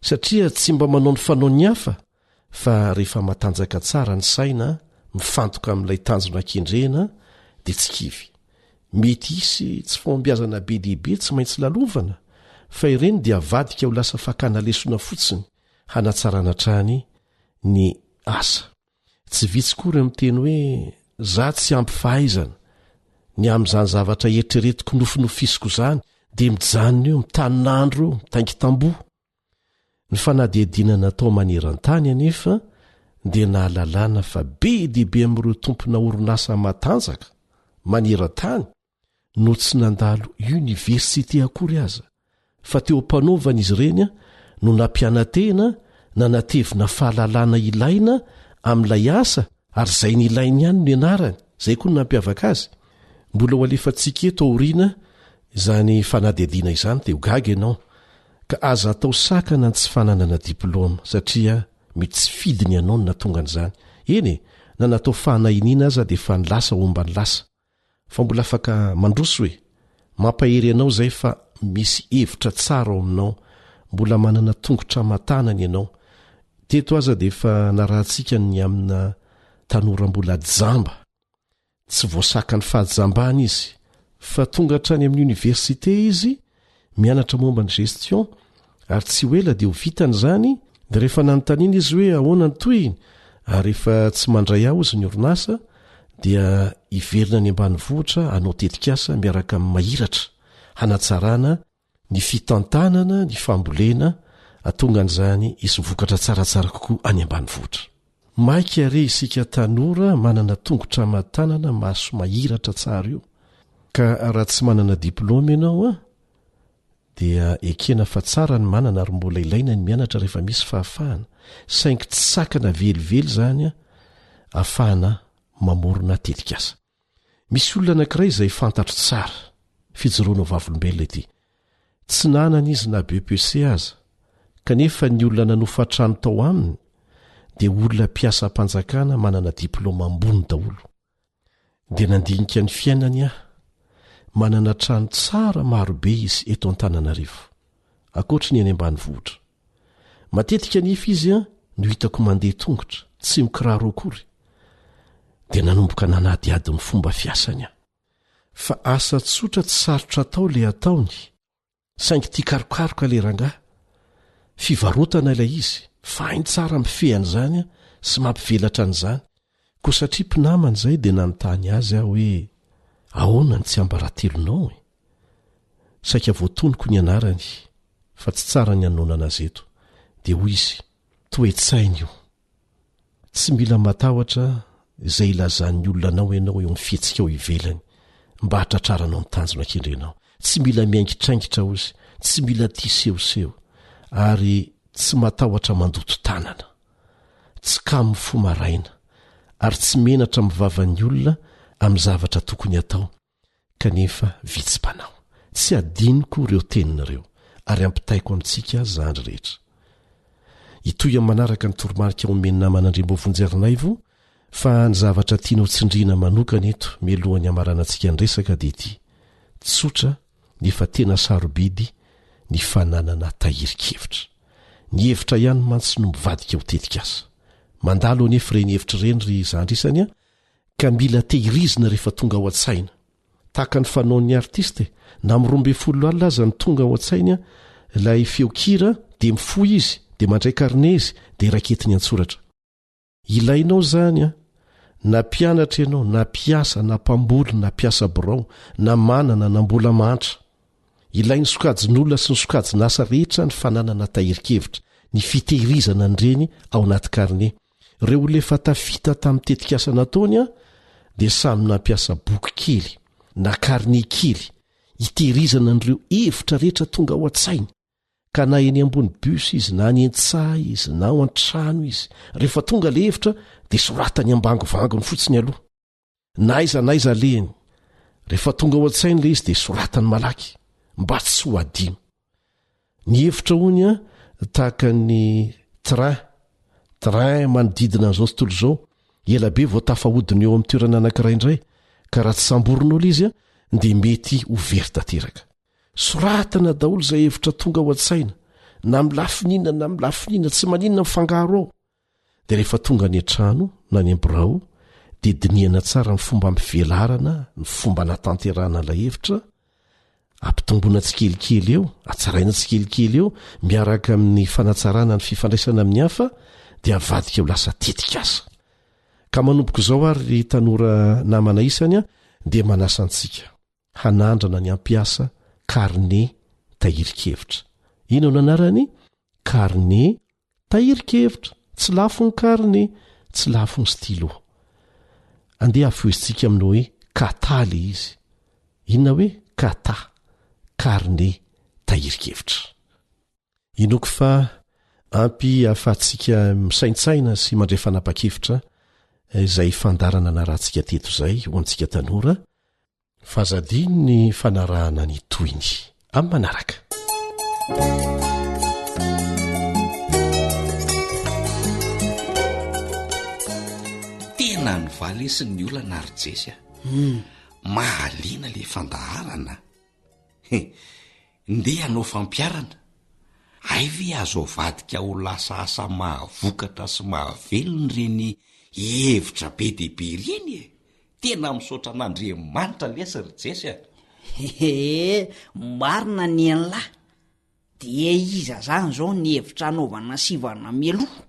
Speaker 3: satria tsy mba manao ny fanaony hafa, fa rehefa matanjaka tsara ny saina, mifantoka amin'ilay tanjona kendrena dia tsy kivy. Mety isy tsy fombiazana be dehibe tsy maintsy lalovana, fa ireny dia avadika ho lasa fakana lesona fotsiny hanatsarana trany ny asa. Tsy vitsy kory amin'ny teny hoe za tsy ampy fahaizana, ny amin'izany zavatra eritreretiko nofinofisiko izany dia mijanona eo mitaninandro eo mitaingy tamboho. Ny fanadihadiana natao maneran-tany anefa dia nahalalana fa be dehibe amin'ireo tompona orinasa matanjaka maneran-tany no tsy nandalo oniversite akory aza, fa teo ampanaovana izy ireny no nampianatena na natevina fahalalana ilaina amin'ilay asa ary izay ny ilainy ihany no ianarany. Izay koa no nampiavaka azy. Mbola ho alefantsika eto aoriana izany fanadihadiana izany dia ho gaga ianao, ka aza atao sakana ny tsy fananana diplôma satria mety tsy fidiny ianao no natonga an'izany. Eny na natao fahanahiniana aza dia fa nilasa omba ny lasa. Fa mbola afaka mandroso hoe mampahery ianao izay fa misy hevitra tsara ao aminao, mbola manana tongotra matanany ianao. Teto aza dia efa narahantsika ny amina tanora mbola jamba. Tsy voasaka ny fahajambahana izy, fa tonga hatrany amin'ny oniversite izy mianatra momba ny gestion, ary tsy ho ela dia ho vitany izany. Dia rehefa nanontaniana izy hoe ahoana ny toyiny, ary rehefa tsy mandray aho izy ny orinasa, dia iverina ny ambany vohitra hanao tetikasa miaraka amin'ny mahiratra, hanatsarana ny fitantanana, ny fambolena, atonga an'izany izy vokatra tsaratsara kokoa any ambany vohitra. Maika re isika tanora manana tongotra matanana maso mahiratra tsara io. Ka raha tsy manana diplôma ianao dia ekena fa tsara ny manana ary mbola ilaina ny mianatra rehefa misy fahafahana, saingy tsy sakana velively izany ahafahana mamorona tetikasa. Misy olona anankiray izay fantatro tsara, fijoroana vavolombelona ity. Tsy nanana izy na BEPC aza, kanefa ny olona nanofatrano tao aminy dia olona mpiasa mpanjakana manana diplôma ambony daholo. Dia nandinika ny fiainany manana trano tsara marobe izy eto Antananarivo, akoatra ny any ambany vohitra. Matetika nefa izy no hitako mandeha tongotra, tsy mikiraro akory. Dia nanomboka nanadiady ny fomba fiasany fa asa tsotra tsy sarotra atao le ataony, saingy tia karokaroka le rangahy. Fivarotana ilay izy, fainy tsara mifehany izany sy mampivelatra an'izany. Koa satria mpinamana izay dia nanontany azy aho hoe ahoana ny tsy ambaratelonao saika voatonoko ny anarany, fa tsy tsara ny anonana azy eto. Dia hoy izy, toetsaina io, tsy mila matahotra izay ilazan'ny olona anao ianao eo amin'ny fihetsika ao ivelany mba hatratraranao ny tanjona kendrenao. Tsy mila miaingitraingitra ozy, tsy mila tia sehoseho, ary tsy matahotra mandoto tanana, tsy kamo fo maraina, ary tsy menatra mivavan'ny olona amin'ny zavatra tokony atao, kanefa vitsim-panao. Tsy adiniko ireo teninareo, ary ampitaiko amintsika zandry rehetra. Itoy amin'ny manaraka ny toromarika omeny namana Andriambovonjerinaivo, fa ny zavatra tianao tsindriana manokana eto mialohan'ny amaranantsika ny resaka dia ity: tsotra nefa tena sarobidy ny fananana tahiri-kevitra. Ny hevitra ihany mantsy no mivadika ho tetikasa. Mandalo anefa ireny hevitra ireny ry zandrisany ka mila tehirizina rehefa tonga ao an-tsaina. Tahaka ny fanaon'ny artiste, na amin'ny 12 alina aza ny tonga ao an-tsaina, ilay feokira dia mifoy izy, dia mandray karnezy dia raketiny an-tsoratra. Ilainao izany na mpianatra ianao na mpiasa na mpamboly na mpiasa borao na manana na mbola mantra ilay ny sokajin'olona sy ny sokajin'asa rehetra ny fananana tahirikevitra ny fitehirizana nyreny ao anaty karne ireo olona efa tafita tamin'ny tetikasa nataony a dia samy nampiasa boky kely na karne kely hitehirizana n'ireo hevitra rehetra tonga ao an-tsainy ka na eny ambony bus izy na ny entsaha izy na ao an-trano izy rehefa tonga le hevitra dia soratany ambangovangony fotsiny aloha naiza lehany rehefa tonga ao an-tsainy le izy dia soratany malaky mba tsy ho adino ny hevitra hony a tahaka ny train manodidina an'izao tontolo izao elabe vao tafahodiny eo amin'ny toerana anankiray indray ka raha tsy samborin'olo izy a dia mety ho very tanteraka soratana daholo izay hevitra tonga ao an-tsaina na milafininana na milafininana tsy maninona mifangaro ao dia rehefa tonga ny an-trano na ny ambirao dia dinihana tsara ny fomba mivelarana ny fomba natanterahana ilay hevitra ampitomboana tsikelikely eo atsaraina tsikelikely eo miaraka amin'ny fanatsarana ny fifandraisana amin'ny hafa dia avadika eo lasa tetikasa ka manomboko izao ary ry tanora namana isany a dia manasa antsika hanandrana ny ampiasa karne tahirikevitra ino no anarany karne tahirikevitra tsy lafo ny karne tsy lafo ny stylo andeha afoizitsika amin'ny hoe kata le izy inona hoe kata karne tahirikevitra inoko fa ampy afahantsika misaintsaina sy mandray fanapa-kevitra izay fandarana na rahantsika teto izay ho antsika tanora fazadiny ny fanarahana ny toiny amin'ny manaraka
Speaker 8: tena ny valy sy ny olana arijesy mahaliana le fandaharana ndeha hanao fampiarana ayve azo vadika ho lasa asa mahavokatra sy mahavelony reny hevitra be dehibe reny tena misaotra an'Andriamanitra lesa rijesy
Speaker 9: marina ny an'lahy dia iza zany zao ny hevitra anaovana sivana meloha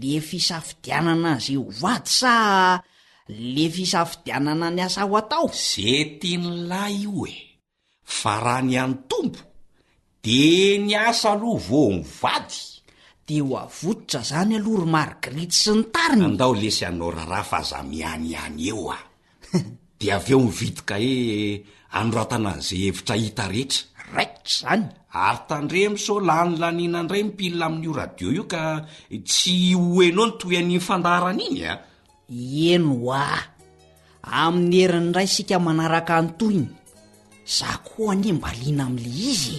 Speaker 9: le fisafidianana azy ho vady sa le fisafidianana ny asa ho atao
Speaker 8: ze tiany lahy io fa raha ny any tombo de ny asa aloha vo mivady
Speaker 9: dia ho avototra zany aloha ry Margrity sy ny tariny
Speaker 8: andao lesy anao raharaha fa za miany eo dia avy eo mividika anoratana an'izay hevitra hita rehetra
Speaker 9: raikitra zany
Speaker 8: ary tandremo so lanilaniana indray mipilina amin'ny io radio io ka tsy hoenao ny toy an'iny fandaharana iny
Speaker 9: eno amin'ny herin'ny ray sika manaraka ny toyny za koa anie mba liana amin'le izy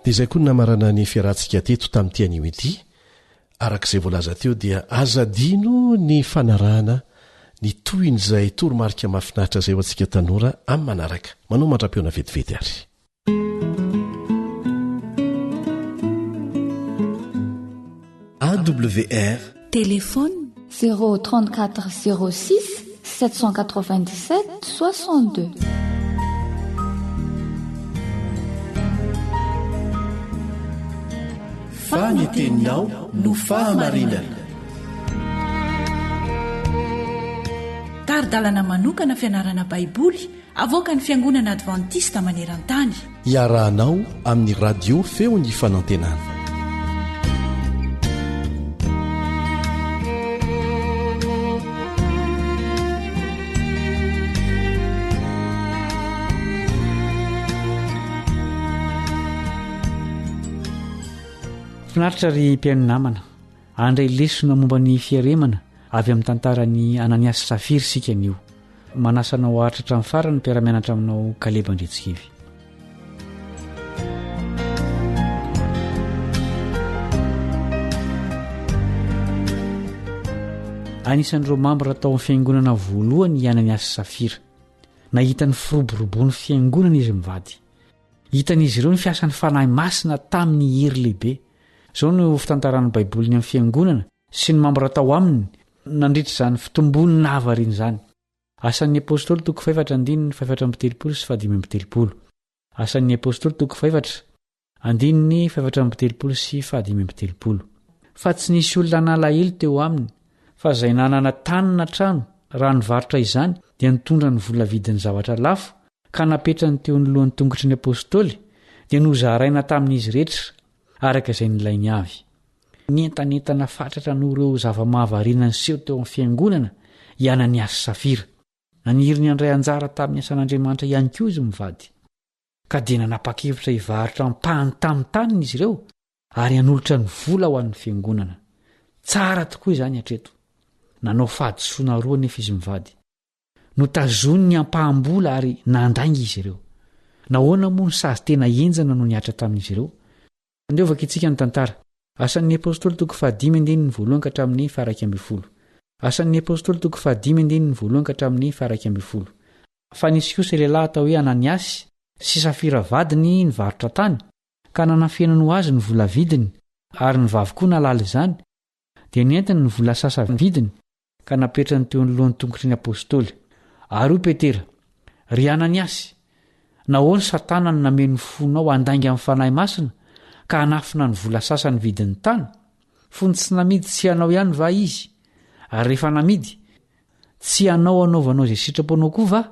Speaker 3: dia izay koa ny namarana ny fiarahantsika teto tamin'ity anio ity arak'izay voalaza teo dia azadino ny fanarahana ny toyny izay toromarika mahafinaritra izay ho antsika tanora amin'ny manaraka manao mandram-peona vetivety ary
Speaker 1: AWR
Speaker 2: téléphone
Speaker 11: 034 06 797 62
Speaker 1: faneteninao no fahamarinana
Speaker 2: taridalana manokana fianarana baiboly avoaka ny fiangonana advantista maneran-tany
Speaker 3: iarahanao amin'ny radio feo ny fanantenana
Speaker 12: finaritra ry mpiaino namana andray lesona momba ny fiaremana avy amin'ny tantarany Ananiasy Safira sika anio manasanao ahatratra amin'ny farany mpiaramianatra aminao Kaleba Andretsikivy. Anisan'ireo mambra tao amin'ny fiangonana voalohany i Ananiasy Safira nahitany firoborobony fiangonana izy mivady hitan'izy ireo ny fiasan'ny fanahy masina tamin'ny hery lehibe. Izao no fitantaran'ny baiboliny amin'ny fiangonana sy ny mambra tao aminy nandritra izany fitombony nahavariana izany. asan'ny apôstôly toko 4 4 sy 5 asan'ny apôstôly toko 4 4 sy 5 fa tsy nisy olona nalahelo teo aminy fa zay nanana tanina trano raha nivarotra izany dia nitondra ny vola vidin'ny zavatra lafo ka napetrany teo ny lohan'ny tongotry ny apôstôly dia nozaraina tamin'izy rehetra araka izay nilainy avy. Nientanentana fatratra no ireo zava-mahavariana ny seho teo amin'ny fiangonana Ananiasy sy Safira. Naniry ny andray anjara tamin'ny asan'Andriamanitra ihany koa izy mivady. Ka dia nanapa-kevitra hivarotra ampahany tamin'ny taniny izy ireo ary hanolotra ny vola ho an'ny fiangonana. Tsara tokoa izany hatreto. Nanao fahadisoana roa nefa izy mivady. Notazony ny ampahambola ary nandainga izy ireo. Nahoana moa ny sazy tena enjana no niatra tamin'izy ireo? Andeovaka itsika ny tantara. Asan'ny apôstôly toko 5:1-10. Asan'ny apôstôly toko 5:1-10. Fa nisy kosa lehilahy atao hoe Ananiasy sy Safira vadiny nivarotra tany, ka nanafenany ho azy ny vola vidiny, ary ny vavy koa nalala izany, dia nientiny ny vola sasa vidiny, ka napetrany teo ny lohan'ny tongotry ny apôstôly. Ary hoy Petera, ry Ananiasy, nahoany Satana no nameny fonao andainga amin'ny fanahy masina ka hanafina ny vola sasa ny vidin'ny tany? Fony tsy namidy tsy hanao ihany va izy? Ary rehefa namidy, tsy hanao anaovanao izay sitraponao koa va?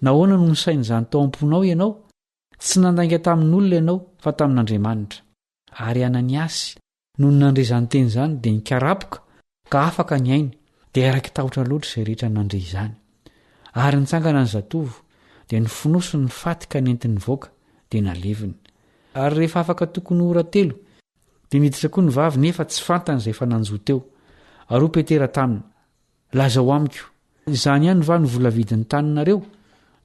Speaker 12: Nahoana no nisain'izany tao am-ponao ianao? Tsy nandainga tamin'olona ianao fa tamin'Andriamanitra. Ary Ananiasy noho nandre izany teny izany dia nikarapoka ka afaka ny ainy, dia araka tahotra loatra izay rehetra nandre izany. Ary nitsangana ny zatovo dia nifonosy ny faty ka nentiny voaka dia naleviny. Ary rehefa afaka tokony ora telo dia niditra koa ny vavy nefa tsy fantany izay fa nanjoa teo. Ary hoy Petera taminy, lazao amiko, izany ihany va ny vola vidin'ny taninareo?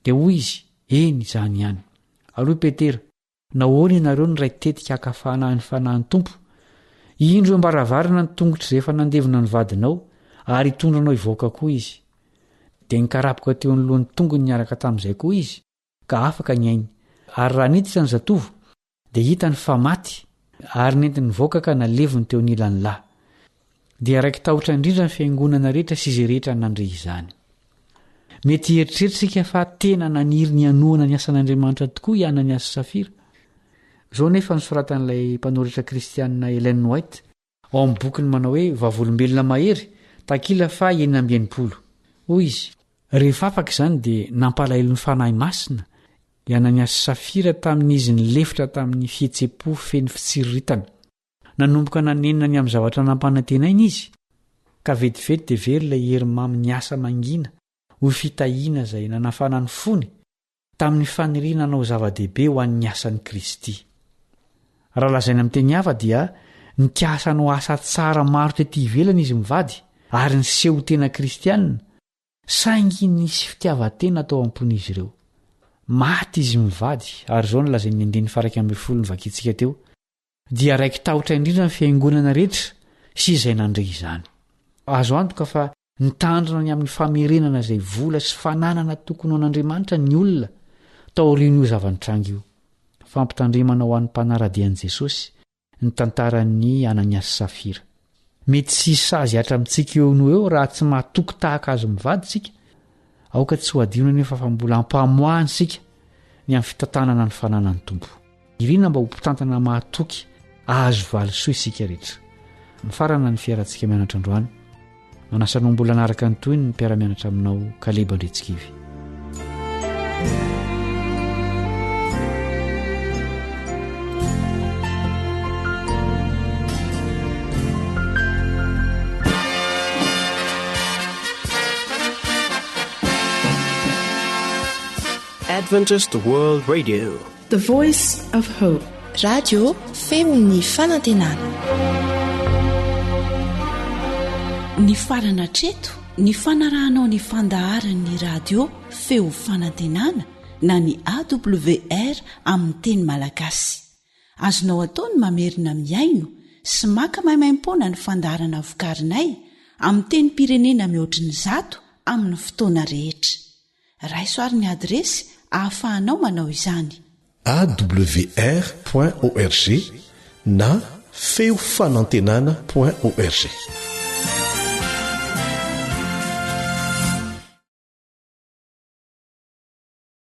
Speaker 12: Dia hoy izy, eny izany ihany. Ary hoy Petera, nahoana ianareo ny ray tetika hakafana ny fanahin'ny tompo? Indro ambaravarana ny tongotry izay efa nandevina ny vadinao ary hitondranao hivoaka koa izy. Dia nikarapoka teo ny lohan'ny tongony niaraka tamin'izay koa izy ka afaka ny ainy. Ary raha niditra ny zatovo dia hitany fa maty ary nentiny voaka ka naleviny teo nilan'ny lahy. Dia araiky tahotra indrindra ny fiangonana rehetra sy izay rehetra nandre izany. Mety eritreritsika fa tena naniry ny anoana ny asan'Andriamanitra tokoa i Ananiasy sy Safira. Izao nefa nisoratan'ilay mpanoratra kristianina Ellen White ao amin'ny bokiny manao hoe vavolombelona mahery takila fa 900. Hoy izy, rehefa afaka izany dia nampalahelo ny fanahy masina i Ananiasy sy Safira tamin'izy nilefitra tamin'ny fihetsepo feny fitsiriritana. Nanomboka nanenina ny amin'ny zavatra nampanantenaina izy, ka vetivety dia very ilay hery mamy ny asa mangina ho fitahiana izay nanafana ny fony tamin'ny faniriana nanao zava-dehibe ho an'ny asan'i Kristy. Raha lazaina amin'ny teny hafa dia nikasa no asa tsara maro tety ivelana izy mivady ary niseho tena kristianina, saingy nisy fitiavan-tena atao am-pon'izy ireo. Maty izy mivady ary izao no lazain'ny 1:10 nivakitsika teo, dia raiky tahotra indrindra ny fiangonana rehetra sy izay nandre izany. Azo antoka fa nitandrina ny amin'ny famerenana izay vola sy fananana tokony ho an'Andriamanitra ny olona taorian'io zavantrango io. Fampitandrimana ho an'ny mpanaradian'i Jesosy ny tantaran'ny Ananiasy sy Safira. Mety tsy sazy hatramintsika eo no eo raha tsy mahatoky tahaka azy mivady sika. Aoka tsy ho adino nefa fa mbola hampamoahany sika ny amin'ny fitantanana ny fananan'ny tompo. Irina mba ho mpitantana mahatoky azo valisoa isika rehetra. Mifarana ny fiarantsika mianatra androany. Manasanao mbola naraka ny toy ny mpiara-mianatra aminao Kaleba Andretsikivy.
Speaker 1: Adventist World Radio,
Speaker 13: the voice of hope.
Speaker 14: Radio feon'ny fanantenana.
Speaker 2: Ny farana treto, ny fanarahanao ny fandaharan'ny radio feo fanantenana na ny AWR amin'ny teny malagasy. Azonao atao ny mamerina miaino sy maka maimaim-pona ny fandaharana vokarinay amin'ny teny pirenena mihoatriny 100 amin'ny fotoana rehetra. Raisoaryn'ny adresy ahafahanao manao izany.
Speaker 1: awr.org na feofanantenana.org.